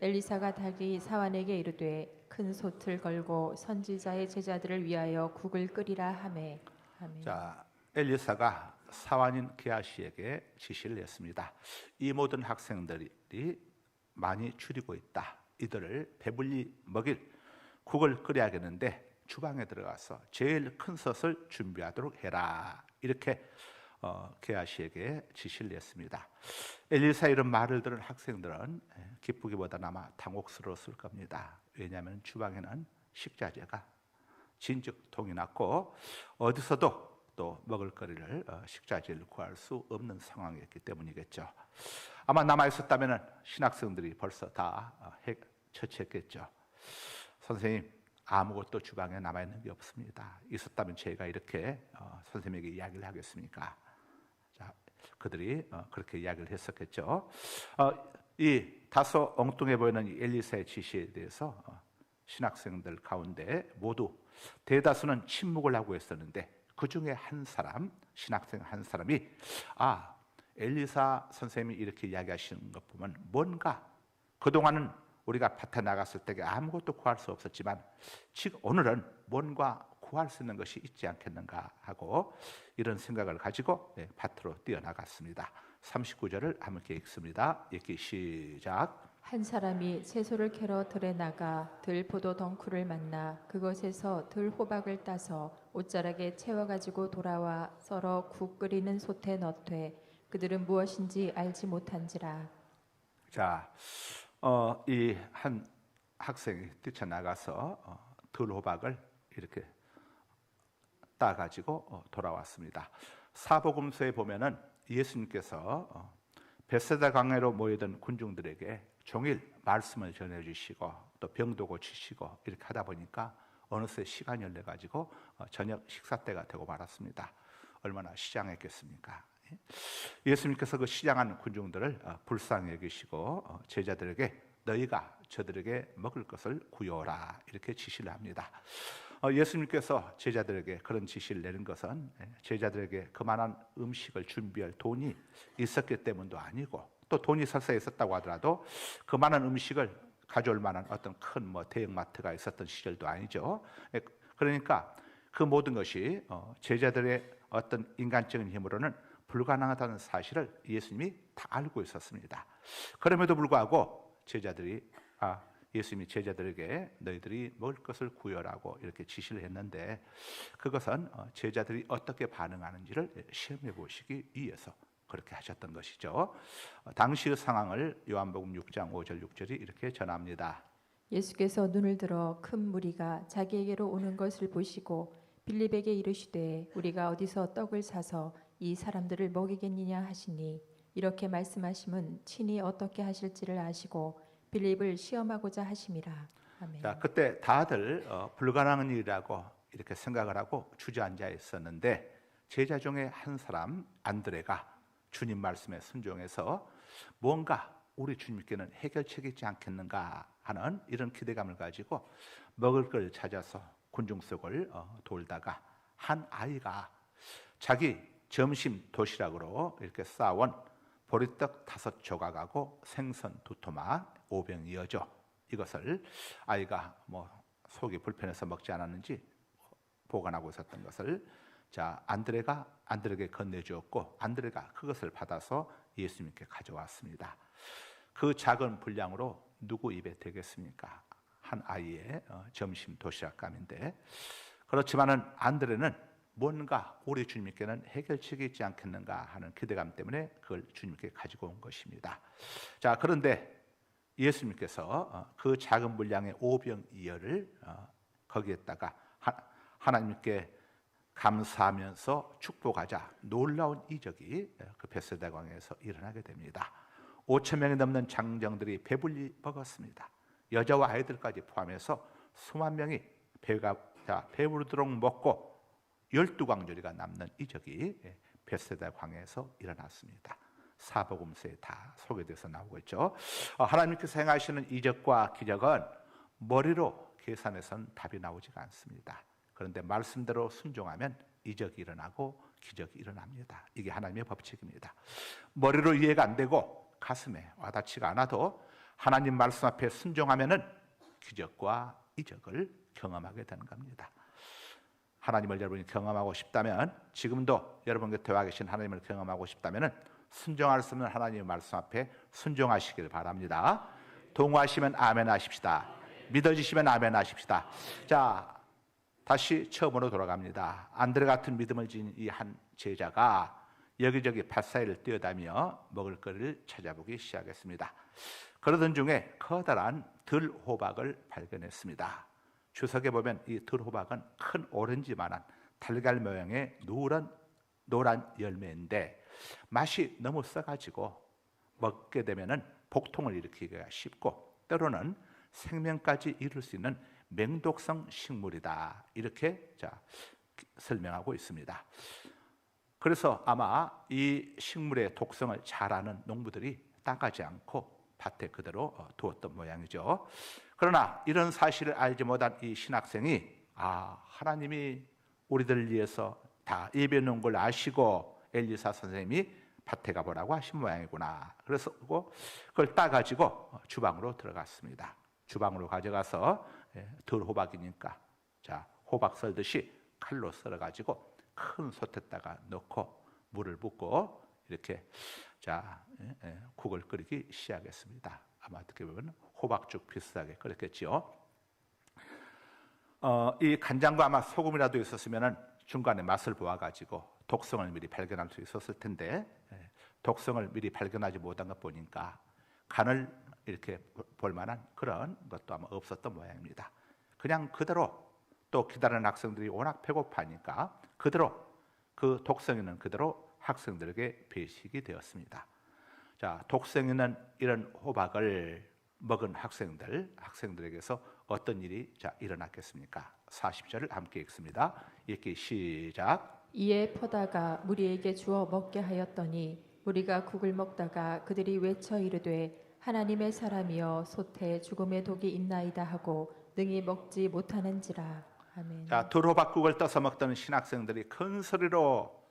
엘리사가 달리 사환에게 이르되 큰 솥을 걸고 선지자의 제자들을 위하여 국을 끓이라 하매. 아멘. 자, 엘리사가 사환인 게하시에게 지시를 했습니다. 이 모든 학생들이 많이 줄이고 있다. 이들을 배불리 먹일 국을 끓여야겠는데 주방에 들어가서 제일 큰 솥을 준비하도록 해라. 이렇게 게하시에게 지시를 했습니다. 엘리사 이런 말을 들은 학생들은 기쁘기보다 아마 당혹스러웠을 겁니다. 왜냐하면 주방에는 식자재가 진즉 동이 났고 어디서도 또 먹을거리를 식자재를 구할 수 없는 상황이었기 때문이겠죠. 아마 남아있었다면 신학생들이 벌써 다 처치했겠죠. 선생님, 아무것도 주방에 남아있는 게 없습니다. 있었다면 제가 이렇게 선생님에게 이야기를 하겠습니까? 자, 그들이 그렇게 이야기를 했었겠죠. 이 다소 엉뚱해 보이는 이 엘리사의 지시에 대해서 신학생들 가운데 모두 대다수는 침묵을 하고 있었는데 그 중에 한 사람, 신학생 한 사람이 엘리사 선생님이 이렇게 이야기하시는 것 보면 뭔가 그동안은 우리가 밭에 나갔을 때 아무것도 구할 수 없었지만 지금 오늘은 뭔가 구할 수 있는 것이 있지 않겠는가 하고 이런 생각을 가지고 밭으로 뛰어나갔습니다. 39절을 함께 읽습니다. 읽기 시작. 한 사람이 채소를 캐러 들에 나가 들 포도 덩쿨을 만나 그것에서 들 호박을 따서 옷자락에 채워가지고 돌아와 썰어 국 끓이는 솥에 넣되 그들은 무엇인지 알지 못한지라. 자, 이 한 학생이 뛰쳐나가서 들 호박을 이렇게 따가지고 돌아왔습니다. 사복음서에 보면은 예수님께서 벳세다 강가로 모이던 군중들에게 종일 말씀을 전해주시고 또 병도 고치시고 이렇게 하다 보니까 어느새 시간이 흘러가지고 저녁 식사 때가 되고 말았습니다. 얼마나 시장했겠습니까? 예수님께서 그 시장한 군중들을 불쌍히 여기시고 제자들에게 너희가 저들에게 먹을 것을 구해오라 이렇게 지시를 합니다. 예수님께서 제자들에게 그런 지시를 내는 것은 제자들에게 그만한 음식을 준비할 돈이 있었기 때문도 아니고 또 돈이 설사 있었다고 하더라도 그만한 음식을 가져올 만한 어떤 큰 대형마트가 있었던 시절도 아니죠. 그러니까 그 모든 것이 제자들의 어떤 인간적인 힘으로는 불가능하다는 사실을 예수님이 다 알고 있었습니다. 그럼에도 불구하고 제자들이 예수님이 제자들에게 너희들이 먹을 것을 구해라고 이렇게 지시를 했는데 그것은 제자들이 어떻게 반응하는지를 시험해 보시기 위해서 그렇게 하셨던 것이죠. 당시의 상황을 요한복음 6장 5절 6절이 이렇게 전합니다. 예수께서 눈을 들어 큰 무리가 자기에게로 오는 것을 보시고 빌립에게 이르시되 우리가 어디서 떡을 사서 이 사람들을 먹이겠느냐 하시니 이렇게 말씀하심은 친히 어떻게 하실지를 아시고 빌립을 시험하고자 하심이라. 아멘. 자, 그때 다들 불가능한 일이라고 이렇게 생각을 하고 주저앉아 있었는데 제자 중에 한 사람 안드레가 주님 말씀에 순종해서 뭔가 우리 주님께는 해결책이 있지 않겠는가 하는 이런 기대감을 가지고 먹을 걸 찾아서 군중 속을 돌다가 한 아이가 자기 점심 도시락으로 이렇게 싸온 보리떡 5조각하고 생선 2토막 5병이어져 이것을 아이가 속이 불편해서 먹지 않았는지 보관하고 있었던 것을 안드레에게 건네주었고 안드레가 그것을 받아서 예수님께 가져왔습니다. 그 작은 분량으로 누구 입에 되겠습니까? 한 아이의 점심 도시락감인데 그렇지만은 안드레는 뭔가 우리 주님께는 해결책이 있지 않겠는가 하는 기대감 때문에 그걸 주님께 가지고 온 것입니다. 자, 그런데 예수님께서 그 작은 분량의 5병이어를 거기에다가 하나님께 감사하면서 축복하자 놀라운 이적이 그 벳세다 강에서 일어나게 됩니다. 5천 명이 넘는 장정들이 배불리 먹었습니다. 여자와 아이들까지 포함해서 수만 명이 배부르도록 먹고 12광주리가 남는 이적이 벳세다 강에서 일어났습니다. 사복음서에 다 소개돼서 나오고 있죠. 하나님께서 행하시는 이적과 기적은 머리로 계산해서는 답이 나오지가 않습니다. 그런데 말씀대로 순종하면 이적이 일어나고 기적이 일어납니다. 이게 하나님의 법칙입니다. 머리로 이해가 안 되고 가슴에 와닿지가 않아도 하나님 말씀 앞에 순종하면은 기적과 이적을 경험하게 되는 겁니다. 하나님을 여러분이 경험하고 싶다면 지금도 여러분 곁에 와 계신 하나님을 경험하고 싶다면은 순종할 수 없는 하나님의 말씀 앞에 순종하시길 바랍니다. 동의하시면 아멘 하십시다. 믿어지시면 아멘 하십시다. 자, 다시 처음으로 돌아갑니다. 안드레 같은 믿음을 지닌 이 한 제자가 여기저기 밭사이를 뛰어다니며 먹을 거리를 찾아보기 시작했습니다. 그러던 중에 커다란 들호박을 발견했습니다. 주석에 보면 이 들호박은 큰 오렌지만한 달걀 모양의 노란 열매인데 맛이 너무 써가지고 먹게 되면은 복통을 일으키기가 쉽고 때로는 생명까지 이룰 수 있는 맹독성 식물이다 이렇게 설명하고 있습니다. 그래서 아마 이 식물의 독성을 잘 아는 농부들이 따가지 않고 밭에 그대로 두었던 모양이죠. 그러나 이런 사실을 알지 못한 이 신학생이 하나님이 우리들을 위해서 다 예비해 놓은 걸 아시고 엘리사 선생님이 밭에 가보라고 하신 모양이구나. 그래서 그걸 따가지고 주방으로 들어갔습니다. 주방으로 가져가서 덜 호박이니까 호박 썰듯이 칼로 썰어가지고 큰 솥에다가 넣고 물을 붓고 이렇게 국을 끓이기 시작했습니다. 아마 어떻게 보면 호박죽 비슷하게 끓였겠지요. 이 간장과 아마 소금이라도 있었으면 중간에 맛을 보아가지고 독성을 미리 발견할 수 있었을 텐데 독성을 미리 발견하지 못한 것 보니까 간을 이렇게 볼 만한 그런 것도 아마 없었던 모양입니다. 그냥 그대로 또 기다리는 학생들이 워낙 배고파니까 그대로 그 독성 있는 그대로 학생들에게 배식이 되었습니다. 독성 있는 이런 호박을 먹은 학생들에게서 어떤 일이 일어났겠습니까? 40절을 함께 읽습니다. 읽기 시작. 이에 포다가 무리에게 주어 먹게 하였더니 무리가 국을 먹다가 그들이 외쳐 이르되 하나님의 사람이여 솥에 죽음의 독이 있나이다 하고 능히 먹지 못하는지라. 아멘. 도로박국을 떠서 먹던 신학생들이 큰 소리로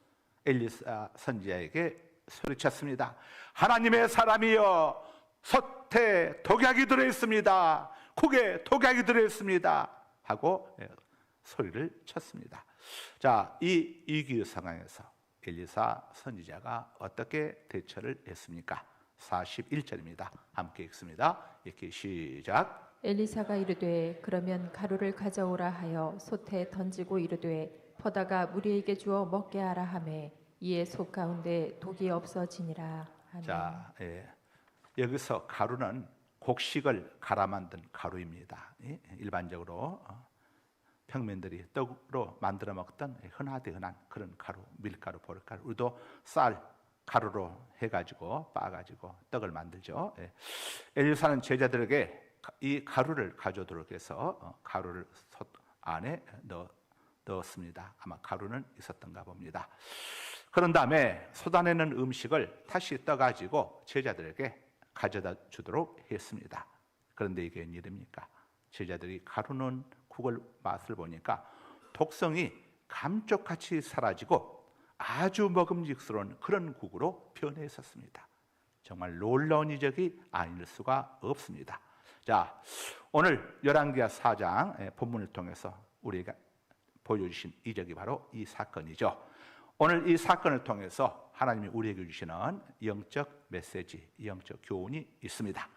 엘리사 선지자에게 소리쳤습니다. 하나님의 사람이여 솥에 독약이 들어있습니다. 국에 독약이 들어있습니다. 하고 소리를 쳤습니다. 이 위기의 상황에서 엘리사 선지자가 어떻게 대처를 했습니까? 41절입니다. 함께 읽습니다. 읽기 시작. 엘리사가 이르되 그러면 가루를 가져오라 하여 솥에 던지고 이르되 포다가 무리에게 주어 먹게 하라 하매 이에 솥 가운데 독이 없어지니라. 아멘. 여기서 가루는 곡식을 갈아 만든 가루입니다. 일반적으로 평민들이 떡으로 만들어 먹던 흔한 그런 가루, 밀가루, 보리가루, 우리도 쌀 가루로 해가지고 빻아가지고 떡을 만들죠. 엘리사는 제자들에게 이 가루를 가져오도록 해서 가루를 솥 안에 넣었습니다. 아마 가루는 있었던가 봅니다. 그런 다음에 솥 안에 있는 음식을 다시 떠가지고 제자들에게 가져다 주도록 했습니다. 그런데 이게 웬일입니까? 제자들이 가루 넣은 국을 맛을 보니까 독성이 감쪽같이 사라지고 아주 먹음직스러운 그런 국으로 변해 있었습니다. 정말 놀라운 이적이 아닐 수가 없습니다. 오늘 열왕기하 4장 본문을 통해서 우리가 보여주신 이적이 바로 이 사건이죠. 오늘 이 사건을 통해서 하나님이 우리에게 주시는 영적 메시지, 영적 교훈이 있습니다.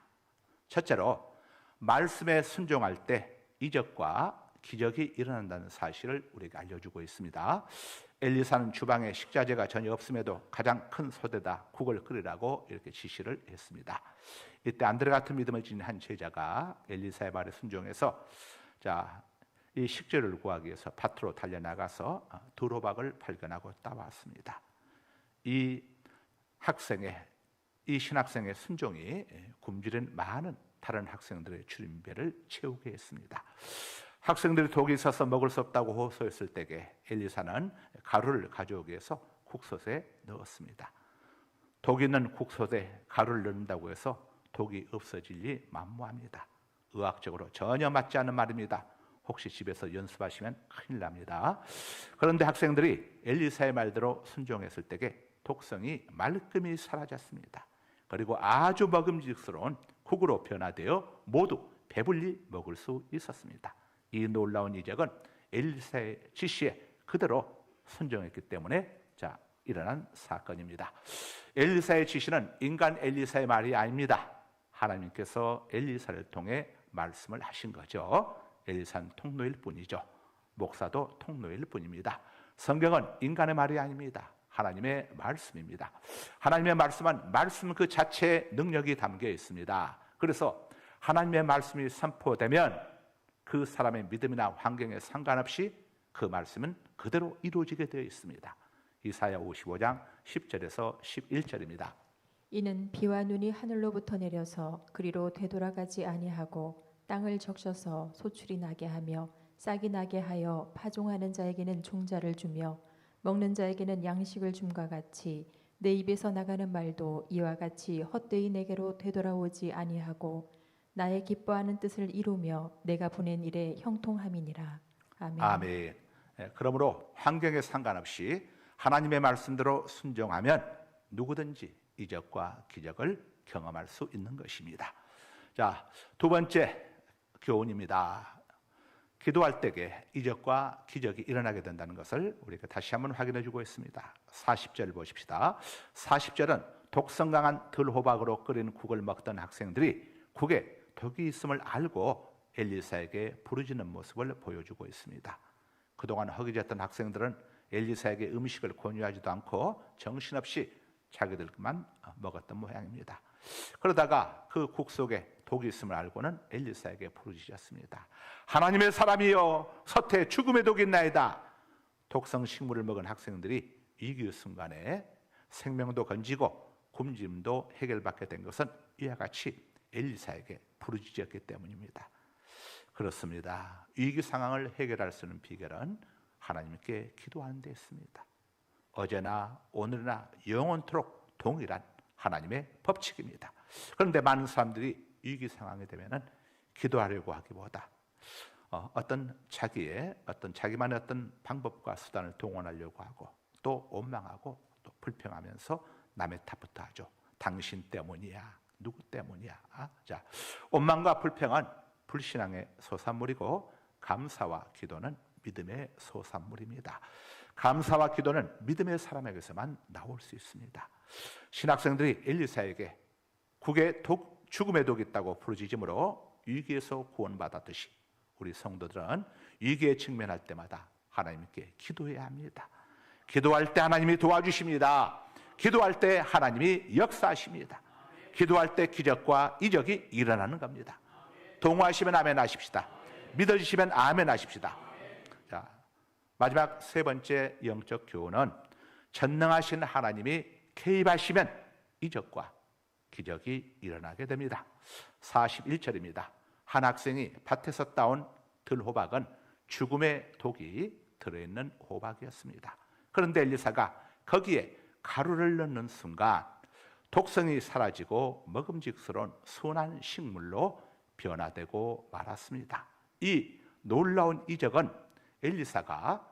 첫째로 말씀에 순종할 때 이적과 기적이 일어난다는 사실을 우리에게 알려주고 있습니다. 엘리사는 주방에 식자재가 전혀 없음에도 가장 큰 솥에다 국을 끓이라고 이렇게 지시를 했습니다. 이때 안드레 같은 믿음을 지닌 한 제자가 엘리사의 말에 순종해서 이 식재료를 구하기 위해서 밭으로 달려나가서 도로박을 발견하고 따왔습니다. 이 신학생의 순종이 굶주린 많은 다른 학생들의 줄임배를 채우게 했습니다. 학생들이 독이 있어서 먹을 수 없다고 호소했을 때에 엘리사는 가루를 가져오기 위해서 국솥에 넣었습니다. 독 있는 국솥에 가루를 넣는다고 해서 독이 없어질리 만무합니다. 의학적으로 전혀 맞지 않는 말입니다. 혹시 집에서 연습하시면 큰일 납니다. 그런데 학생들이 엘리사의 말대로 순종했을 때에 독성이 말끔히 사라졌습니다. 그리고 아주 먹음직스러운 국으로 변화되어 모두 배불리 먹을 수 있었습니다. 이 놀라운 이적은 엘리사의 지시에 그대로 순종했기 때문에 일어난 사건입니다. 엘리사의 지시는 인간 엘리사의 말이 아닙니다. 하나님께서 엘리사를 통해 말씀을 하신 거죠. 엘리사는 통로일 뿐이죠. 목사도 통로일 뿐입니다. 성경은 인간의 말이 아닙니다. 하나님의 말씀입니다. 하나님의 말씀은 말씀 그 자체의 능력이 담겨 있습니다. 그래서 하나님의 말씀이 선포되면 그 사람의 믿음이나 환경에 상관없이 그 말씀은 그대로 이루어지게 되어 있습니다. 이사야 55장 10절에서 11절입니다. 이는 비와 눈이 하늘로부터 내려서 그리로 되돌아가지 아니하고 땅을 적셔서 소출이 나게 하며 싹이 나게 하여 파종하는 자에게는 종자를 주며 먹는 자에게는 양식을 줌과 같이 내 입에서 나가는 말도 이와 같이 헛되이 내게로 되돌아오지 아니하고 나의 기뻐하는 뜻을 이루며 내가 보낸 일에 형통함이니라. 아멘. 아멘. 그러므로 환경에 상관없이 하나님의 말씀대로 순종하면 누구든지 이적과 기적을 경험할 수 있는 것입니다. 자, 두 번째 교훈입니다. 기도할 때에 이적과 기적이 일어나게 된다는 것을 우리가 다시 한번 확인해 주고 있습니다. 40절 보십시다. 40절은 독성 강한 들호박으로 끓인 국을 먹던 학생들이 국에 독이 있음을 알고 엘리사에게 부르짖는 모습을 보여주고 있습니다. 그동안 허기졌던 학생들은 엘리사에게 음식을 권유하지도 않고 정신없이 자기들만 먹었던 모양입니다. 그러다가 그 국 속에 독이 있음을 알고는 엘리사에게 부르짖었습니다. 하나님의 사람이여, 서태에 죽음의 독이 있나이다. 독성 식물을 먹은 학생들이 위기 순간에 생명도 건지고 굶주림도 해결받게 된 것은 이와 같이 엘리사에게 부르짖었기 때문입니다. 그렇습니다. 위기 상황을 해결할 수 있는 비결은 하나님께 기도하는 데 있습니다. 어제나 오늘이나 영원토록 동일한 하나님의 법칙입니다. 그런데 많은 사람들이 위기 상황이 되면은 기도하려고 하기보다 어떤 자기만의 어떤 방법과 수단을 동원하려고 하고 또 원망하고 또 불평하면서 남의 탓부터 하죠. 당신 때문이야, 누구 때문이야. 자, 원망과 불평은 불신앙의 소산물이고 감사와 기도는 믿음의 소산물입니다. 감사와 기도는 믿음의 사람에게서만 나올 수 있습니다. 신학생들이 엘리사에게 국에 죽음의 독이 있다고 부르짖음으로 위기에서 구원받았듯이 우리 성도들은 위기에 직면할 때마다 하나님께 기도해야 합니다. 기도할 때 하나님이 도와주십니다. 기도할 때 하나님이 역사하십니다. 기도할 때 기적과 이적이 일어나는 겁니다. 동의하시면 아멘 하십시다. 믿어주시면 아멘 하십시다. 자, 마지막 세 번째 영적 교훈은 전능하신 하나님이 개입하시면 이적과 기적이 일어나게 됩니다. 41절입니다. 한 학생이 밭에서 따온 들호박은 죽음의 독이 들어있는 호박이었습니다. 그런데 엘리사가 거기에 가루를 넣는 순간 독성이 사라지고 먹음직스러운 순한 식물로 변화되고 말았습니다. 이 놀라운 이적은 엘리사가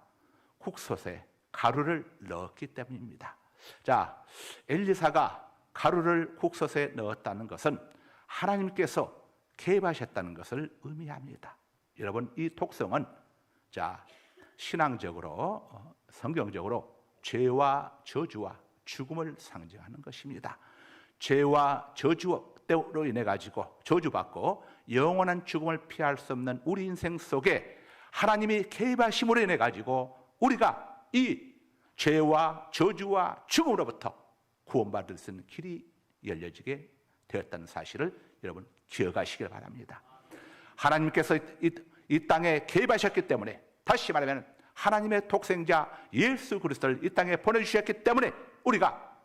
국솥에 가루를 넣었기 때문입니다. 자, 엘리사가 가루를 국솥에 넣었다는 것은 하나님께서 개입하셨다는 것을 의미합니다. 여러분, 이 독성은 신앙적으로 성경적으로 죄와 저주와 죽음을 상징하는 것입니다. 죄와 저주로 인해 가지고 저주받고 영원한 죽음을 피할 수 없는 우리 인생 속에 하나님이 개입하심으로 인해 가지고 우리가 이 죄와 저주와 죽음으로부터 구원받을 수 있는 길이 열려지게 되었다는 사실을 여러분 기억하시길 바랍니다. 하나님께서 이 땅에 개입하셨기 때문에, 다시 말하면 하나님의 독생자 예수 그리스도를 이 땅에 보내주셨기 때문에 우리가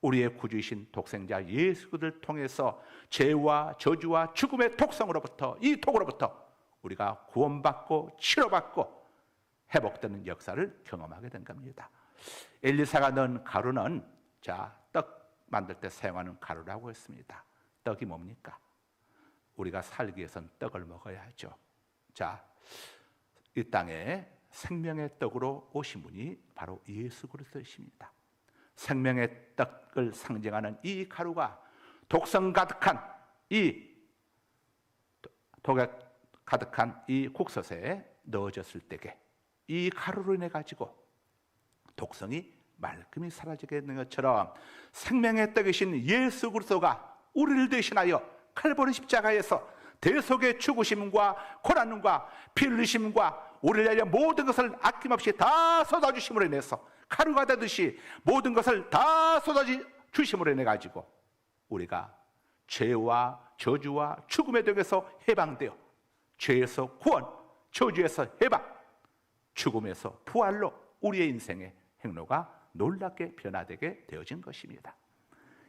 우리의 구주이신 독생자 예수 그리스도를 통해서 죄와 저주와 죽음의 독성으로부터, 이 독으로부터 우리가 구원받고 치료받고 회복되는 역사를 경험하게 된 겁니다. 엘리사가 넣은 가루는 떡 만들 때 사용하는 가루라고 했습니다. 떡이 뭡니까? 우리가 살기 위해서는 떡을 먹어야 하죠. 이 땅에 생명의 떡으로 오신 분이 바로 예수 그리스도이십니다. 생명의 떡을 상징하는 이 가루가 독성 가득한 이 국솥에 넣어졌을 때에 이 가루로 인해 가지고 독성이 말끔히 사라지게 되는 것처럼 생명의 떡이신 예수 그리스도가 우리를 대신하여 칼보리 십자가에서 대속의 죽으심과 고난과 피 흘리심과 우리를 위하여 모든 것을 아낌없이 다 쏟아주심으로 인해서 가루가 되듯이 모든 것을 다 쏟아주심으로 인해 가지고 우리가 죄와 저주와 죽음의 독에서 해방되어 죄에서 구원, 저주에서 해방, 죽음에서 부활로 우리의 인생의 행로가 놀랍게 변화되게 되어진 것입니다.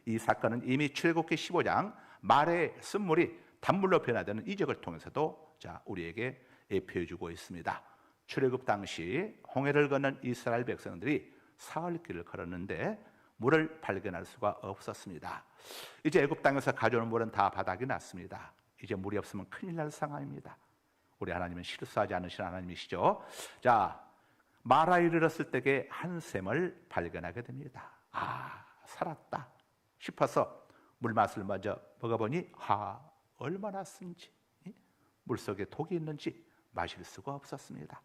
이 사건은 이미 출애굽기 15장 말의 쓴물이 단물로 변화되는 이적을 통해서도 우리에게 예표해주고 있습니다. 출애굽 당시 홍해를 건넌 이스라엘 백성들이 사흘길을 걸었는데 물을 발견할 수가 없었습니다. 이제 애굽 땅에서 가져오는 물은 다 바닥이 났습니다. 이제 물이 없으면 큰일 날 상황입니다. 우리 하나님은 실수하지 않으신 하나님이시죠. 자, 마라에 이르렀을 때에 한 샘을 발견하게 됩니다. 아, 살았다 싶어서 물맛을 먼저 먹어보니 얼마나 쓴지, 물속에 독이 있는지 마실 수가 없었습니다.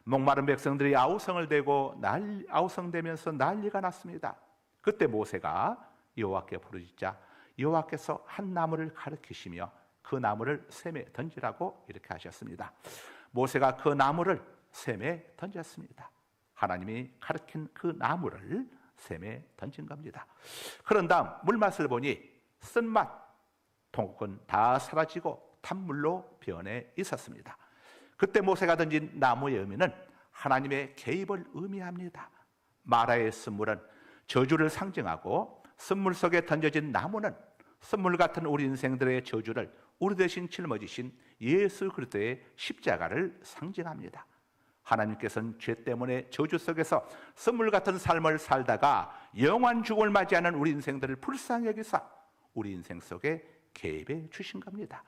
목마른 백성들이 아우성을 대고 아우성대면서 난리가 났습니다. 그때 모세가 여호와께 부르짖자 여호와께서 한 나무를 가리키시며 그 나무를 샘에 던지라고 이렇게 하셨습니다. 모세가 그 나무를 샘에 던졌습니다. 하나님이 가리킨 그 나무를 샘에 던진 겁니다. 그런 다음 물맛을 보니 쓴맛, 통곡은 다 사라지고 단물로 변해 있었습니다. 그때 모세가 던진 나무의 의미는 하나님의 개입을 의미합니다. 마라의 쓴물은 저주를 상징하고 쓴물 속에 던져진 나무는 쓴물 같은 우리 인생들의 저주를 우리 대신 짊어지신 예수 그리스도의 십자가를 상징합니다. 하나님께서는 죄 때문에 저주 속에서 쓴물 같은 삶을 살다가 영원한 죽음을 맞이하는 우리 인생들을 불쌍히 여기사 우리 인생 속에 개입해 주신 겁니다.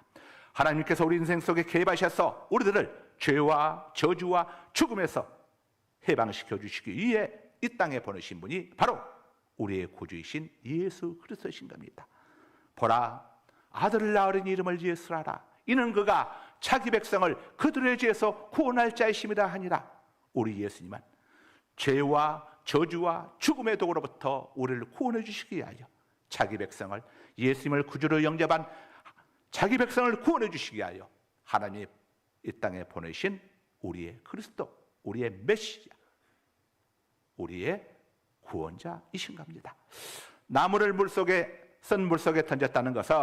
하나님께서 우리 인생 속에 개입하셔서 우리들을 죄와 저주와 죽음에서 해방시켜 주시기 위해 이 땅에 보내신 분이 바로 우리의 구주이신 예수 그리스도이신 겁니다. 보라, 아들을 낳으려니 이름을 예수라라. 이는 그가 자기 백성을 그들의 죄에서 구원할 자이심이라 하니라. 우리 예수님은 죄와 저주와 죽음의 독으로부터 우리를 구원해 주시기 위하여 자기 백성을, 예수님을 구주로 영접한 자기 백성을 구원해 주시기 위하여 하나님이 이 땅에 보내신 우리의 그리스도, 우리의 메시아, 우리의 구원자이신 겁니다. 나무를 쓴 물속에 던졌다는 것은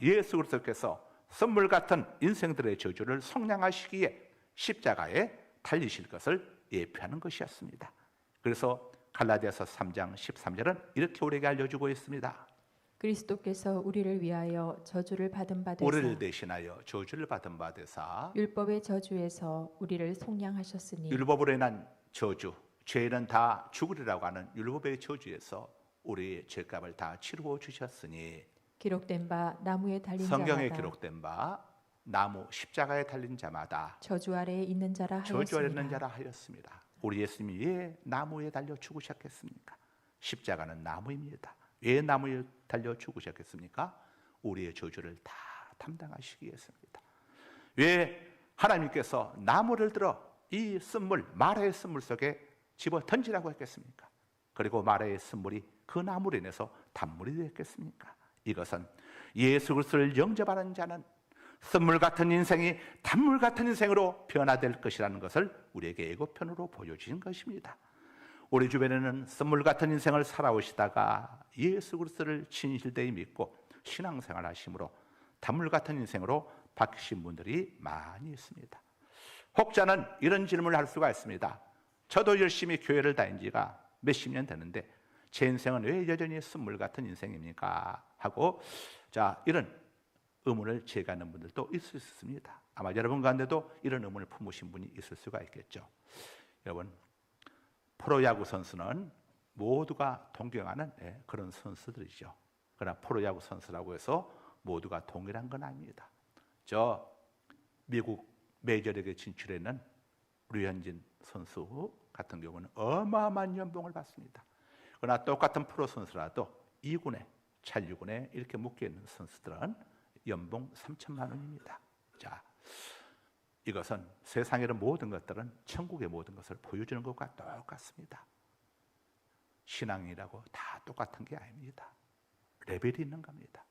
예수 그리스도께서 선물 같은 인생들의 저주를 속량하시기에 십자가에 달리실 것을 예표하는 것이었습니다. 그래서 갈라디아서 3장 13절은 이렇게 우리에게 알려주고 있습니다. 그리스도께서 우리를 위하여 저주를 받은 바 되사 우리를 대신하여 저주를 받은 바 되사 율법의 저주에서 우리를 속량하셨으니 율법으로 인한 저주, 죄는 다 죽으리라고 하는 율법의 저주에서 우리의 죄값을 다 치루어 주셨으니 기록된 바 나무에 달린 성경에 자마다 기록된 바 나무 십자가에 달린 자마다 저주 아래에 있는 자라 하였습니다. 저주 아래에 있는 자라 하였습니다. 우리 예수님이 왜 나무에 달려 죽으셨겠습니까? 십자가는 나무입니다. 왜 나무에 달려 죽으셨겠습니까? 우리의 저주를 다 담당하시기 위해서입니다. 왜 하나님께서 나무를 들어 이 쓴물, 마라의 쓴물 속에 집어 던지라고 했겠습니까? 그리고 마라의 쓴물이 그 나무로 인해서 단물이 되었겠습니까? 이것은 예수 그리스도를 영접하는 자는 쓴물 같은 인생이 단물 같은 인생으로 변화될 것이라는 것을 우리에게 예고편으로 보여주신 것입니다. 우리 주변에는 쓴물 같은 인생을 살아오시다가 예수 그리스도를 진실되이 믿고 신앙생활 하심으로 단물 같은 인생으로 바뀌신 분들이 많이 있습니다. 혹자는 이런 질문을 할 수가 있습니다. 저도 열심히 교회를 다닌 지가 몇십 년 되는데 제 인생은 왜 여전히 쓴물 같은 인생입니까? 하고 이런 의문을 제기하는 분들도 있을 수 있습니다. 아마 여러분 가운데도 이런 의문을 품으신 분이 있을 수가 있겠죠. 여러분, 프로야구 선수는 모두가 동경하는 그런 선수들이죠. 그러나 프로야구 선수라고 해서 모두가 동일한 건 아닙니다. 미국 메이저리그에 진출했는 류현진 선수 같은 경우는 어마어마한 연봉을 받습니다. 그러나 똑같은 프로 선수라도 2군에, 잔류군에 이렇게 묶여있는 선수들은 연봉 3천만 원입니다. 이것은 세상의 모든 것들은 천국의 모든 것을 보여주는 것과 똑같습니다. 신앙이라고 다 똑같은 게 아닙니다. 레벨이 있는 겁니다.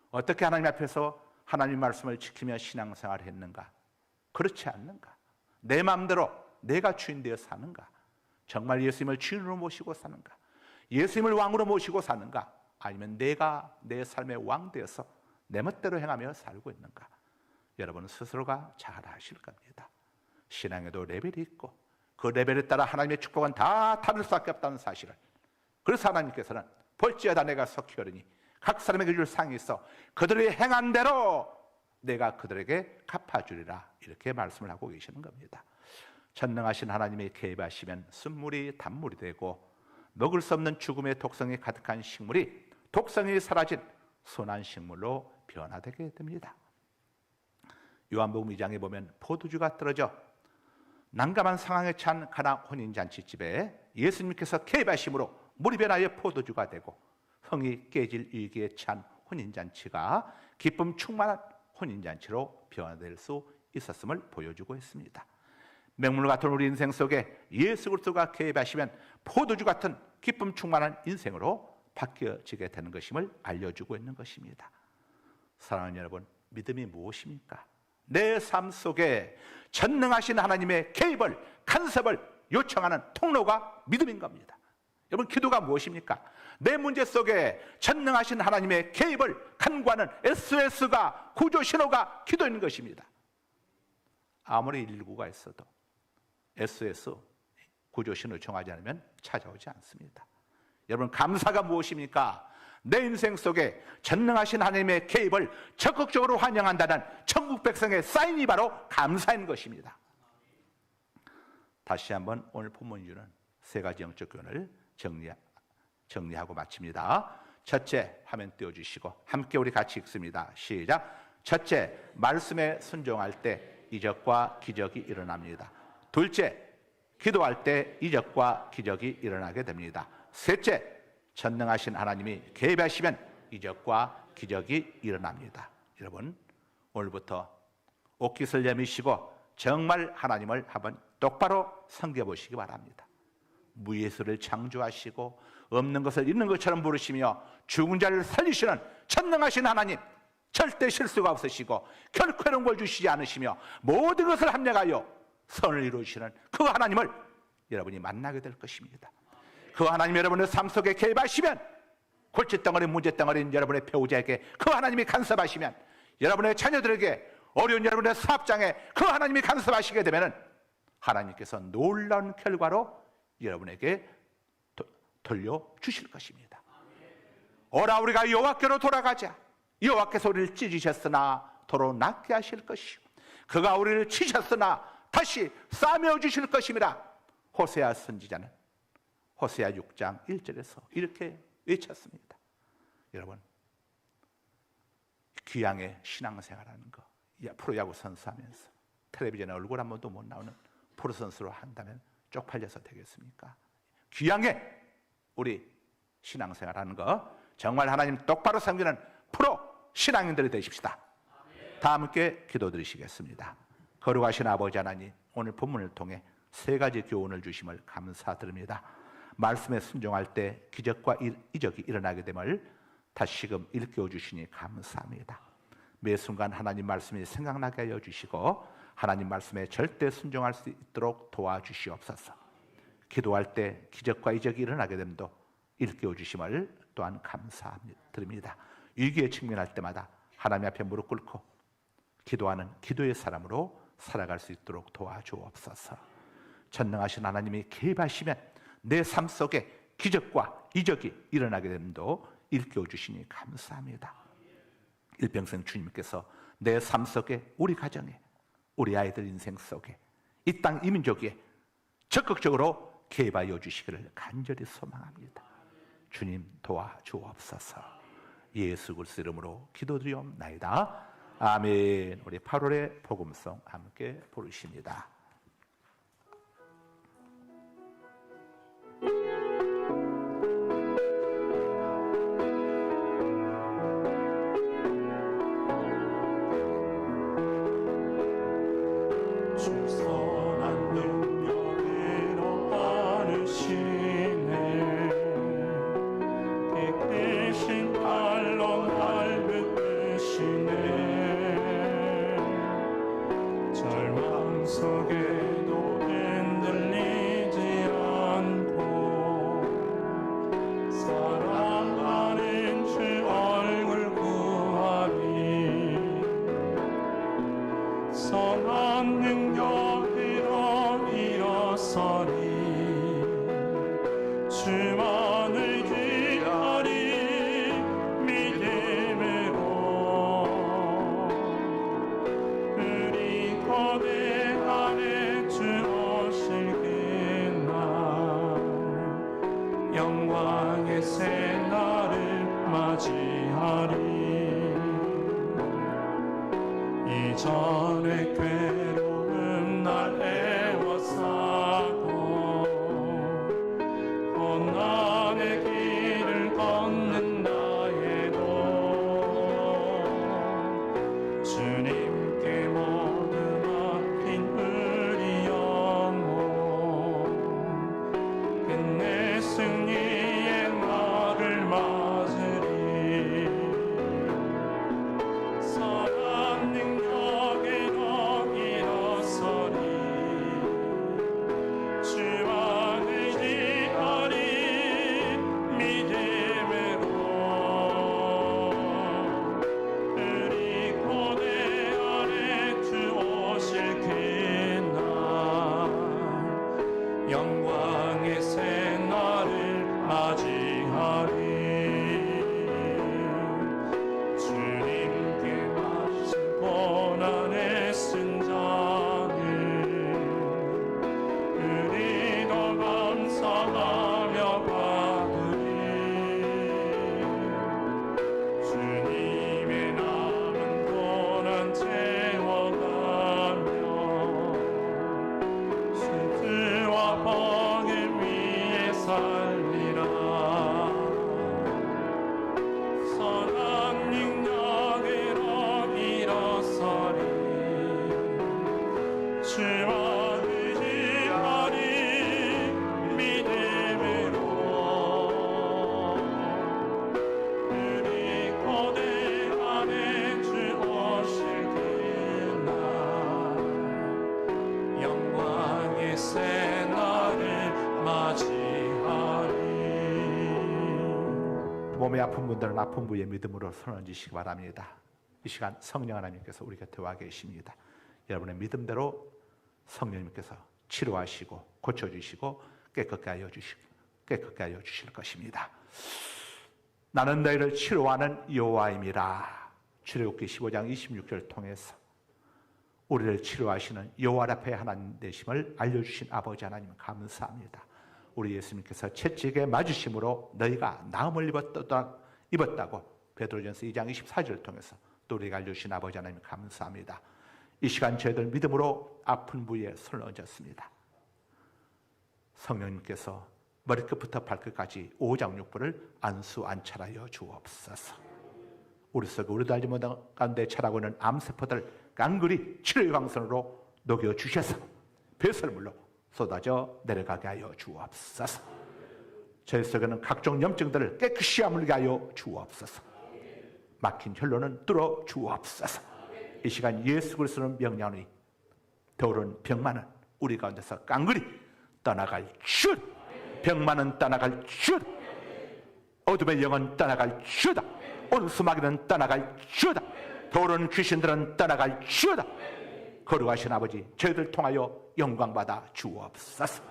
어떻게 하나님 앞에서 하나님 말씀을 지키며 신앙생활을 했는가? 그렇지 않는가? 내 마음대로 내가 주인 되어 사는가? 정말 예수님을 주인으로 모시고 사는가? 예수님을 왕으로 모시고 사는가? 아니면 내가 내 삶의 왕 되어서 내 멋대로 행하며 살고 있는가? 여러분 스스로가 잘 아실 겁니다. 신앙에도 레벨이 있고 그 레벨에 따라 하나님의 축복은 다 다를 수밖에 없다는 사실을, 그래서 하나님께서는 볼지어다 내가 속히 오르니 각 사람에게 줄 상이 있어 그들의 행한 대로 내가 그들에게 갚아주리라, 이렇게 말씀을 하고 계시는 겁니다. 전능하신 하나님이 개입하시면 쓴물이 단물이 되고 먹을 수 없는 죽음의 독성이 가득한 식물이 독성이 사라진 순한 식물로 변화되게 됩니다. 요한복음 2장에 보면 포도주가 떨어져 난감한 상황에 처한 가나 혼인잔치집에 예수님께서 개입하심으로 물이 변하여 포도주가 되고 흥이 깨질 위기에 처한 혼인잔치가 기쁨 충만한 혼인잔치로 변화될 수 있었음을 보여주고 있습니다. 맹물 같은 우리 인생 속에 예수 그리스도가 개입하시면 포도주 같은 기쁨 충만한 인생으로 바뀌어지게 되는 것임을 알려주고 있는 것입니다. 사랑하는 여러분, 믿음이 무엇입니까? 내 삶 속에 전능하신 하나님의 개입을, 간섭을 요청하는 통로가 믿음인 겁니다. 여러분, 기도가 무엇입니까? 내 문제 속에 전능하신 하나님의 개입을 간구하는 SOS가, 구조 신호가 기도인 것입니다. 아무리 119가 있어도 SOS, 구조 신호 요청하지 않으면 찾아오지 않습니다. 여러분, 감사가 무엇입니까? 내 인생 속에 전능하신 하나님의 개입을 적극적으로 환영한다는 천국 백성의 사인이 바로 감사인 것입니다. 다시 한번 오늘 본문이 주는 세 가지 영적 교훈을 정리하고 마칩니다. 첫째, 화면 띄워주시고 함께 우리 같이 읽습니다. 시작. 첫째, 말씀에 순종할 때 이적과 기적이 일어납니다. 둘째, 기도할 때 이적과 기적이 일어나게 됩니다. 셋째, 전능하신 하나님이 개입하시면 이적과 기적이 일어납니다. 여러분, 오늘부터 옷깃을 내미시고 정말 하나님을 한번 똑바로 섬겨보시기 바랍니다. 무예수를 창조하시고 없는 것을 있는 것처럼 부르시며 죽은 자를 살리시는 전능하신 하나님, 절대 실수가 없으시고 결코 이런 걸 주시지 않으시며 모든 것을 합력하여 선을 이루시는 그 하나님을 여러분이 만나게 될 것입니다. 그 하나님 여러분의 삶 속에 개입하시면 골칫덩어리 문제덩어리인 여러분의 배우자에게 그 하나님이 간섭하시면 여러분의 자녀들에게 어려운 여러분의 사업장에 그 하나님이 간섭하시게 되면 하나님께서 놀라운 결과로 여러분에게 돌려주실 것입니다. 오라 우리가 여호와께로 돌아가자. 여호와께서 우리를 찢으셨으나 도로 낫게 하실 것이요 그가 우리를 치셨으나 다시 싸매어 주실 것임이라. 호세아 선지자는 호세아 6장 1절에서 이렇게 외쳤습니다. 여러분, 귀향의 신앙생활하는 거, 프로야구 선수하면서 텔레비전에 얼굴 한 번도 못 나오는 프로 선수로 한다면 쪽팔려서 되겠습니까? 귀향의 우리 신앙생활하는 거 정말 하나님 똑바로 섬기는 프로 신앙인들이 되십시다. 다 함께 기도드리시겠습니다. 거룩하신 아버지 하나님, 오늘 본문을 통해 세 가지 교훈을 주심을 감사드립니다. 말씀에 순종할 때 기적과 이적이 일어나게 됨을 다시금 일깨워 주시니 감사합니다. 매 순간 하나님 말씀이 생각나게 하여 주시고 하나님 말씀에 절대 순종할 수 있도록 도와주시옵소서. 기도할 때 기적과 이적이 일어나게 됨도 일깨워 주심을 또한 감사드립니다. 위기에 직면할 때마다 하나님 앞에 무릎 꿇고 기도하는 기도의 사람으로 살아갈 수 있도록 도와주옵소서. 전능하신 하나님이 개입하시면 내 삶 속에 기적과 이적이 일어나게 됨도 일깨워 주시니 감사합니다. 일평생 주님께서 내 삶 속에, 우리 가정에, 우리 아이들 인생 속에, 이 땅 이민족에 적극적으로 개입하여 주시기를 간절히 소망합니다. 주님 도와주옵소서. 예수 그리스도 이름으로 기도드리옵나이다. 아멘. 우리 8월의 복음송 함께 부르십니다. 선한 능력으로 하시네 깨끗신 발로 밟으시네 절망 속에도 흔들리지 않고 사랑하는 주 얼굴 구하리 선한 능력으로 일어서리 주만을 기다리 믿음으로 우리 거대하네 주 오실 그날 영광의 새날을 맞이하리. 이전의 괴로움 날 애워싸고 고난의 길을 걷는 나에도 주님께 모두 맡긴 우리 영혼 끝내 승리의 날을 맞으리. 선한 능력으로 일어서리. 주와 의지하리. 믿음으로 우리 고대 안에 주 오실 그날 영광의 새날을 맞이하리. 주님께 마신 고난의 쓴 잔을 우리도 감사하며 받으리. 주님의 남은 고난 채워가며 슬픔과 번을 위해 살리라. 선한 능력으로 일어서리. 주와 의지하리. 믿음으로 우리 고대 안에 주 오실 그날 영광의 새날을 맞이하리. 몸이 아픈 분들은 아픈 부위에 믿음으로 손 얹으시기 바랍니다. 이 시간 성령 하나님께서 우리 곁에 와 계십니다. 여러분의 믿음대로 성령님께서 치료하시고 고쳐주시고 깨끗게 하여 주실 것입니다. 나는 너희를 치료하는 여호와임이라. 출애굽기 15장 26절 통해서 우리를 치료하시는 여호와 앞에 하나님 되심을 알려주신 아버지 하나님 감사합니다. 우리 예수님께서 채찍에 맞으심으로 너희가 나음을 입었다고 베드로전서 2장 24절을 통해서 또 우리가 알려주신 아버지 하나님 감사합니다. 이 시간 저희들 믿음으로 아픈 부위에 손을 얹었습니다. 성령님께서 머리끝부터 발끝까지 오장육부를 안수안찰하여 주옵소서. 우리 속에 우리도 알지 못한 가운데 자라고 있는 암세포들 깡그리 치료의 광선으로 녹여주셔서 배설물로 쏟아져 내려가게 하여 주옵소서. 저희 속에는 각종 염증들을 깨끗이 아물게 하여 주옵소서. 막힌 혈로는 뚫어 주옵소서. 이 시간 예수 그리스도는 명령하니 더러운 병만은 우리 가운데서 깡그리 떠나갈 줄. 병만은 떠나갈 줄. 어둠의 영은 떠나갈 주다. 온수마귀는 떠나갈 주다. 더러운 귀신들은 떠나갈 주다. 거룩하신 아버지, 저희들 통하여 영광받아 주옵소서.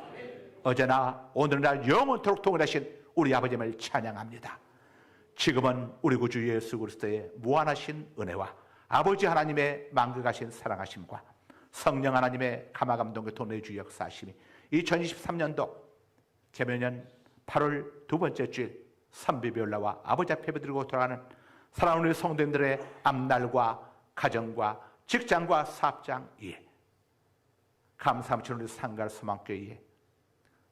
어제나 오늘날 영원토록 동일하신 우리 아버지를 찬양합니다. 지금은 우리 구주 예수 그리스도의 무한하신 은혜와 아버지 하나님의 만극하신 사랑하심과 성령 하나님의 감화감동과 내주 역사하심이 2023년도 개묘년 8월 두 번째 주일 선비별라와 아버지 앞에 드리고 돌아가는 사랑하는 우리 성도님들의 앞날과 가정과 직장과 사업장 위에 감사함처럼 우리 상갈 소망교회에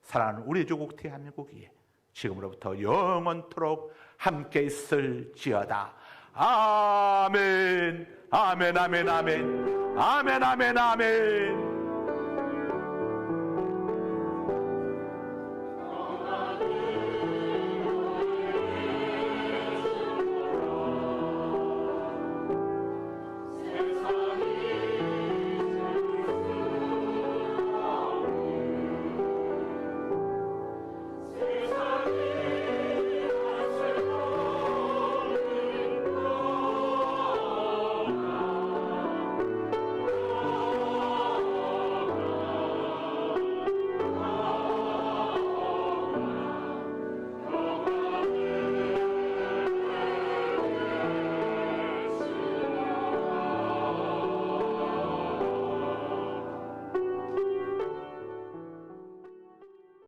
사랑하는 우리 조국 대한민국 위에 지금으로부터 영원토록 함께 있을지어다. 아멘. 아멘. 아멘. 아멘. 아멘. 아멘. 아멘.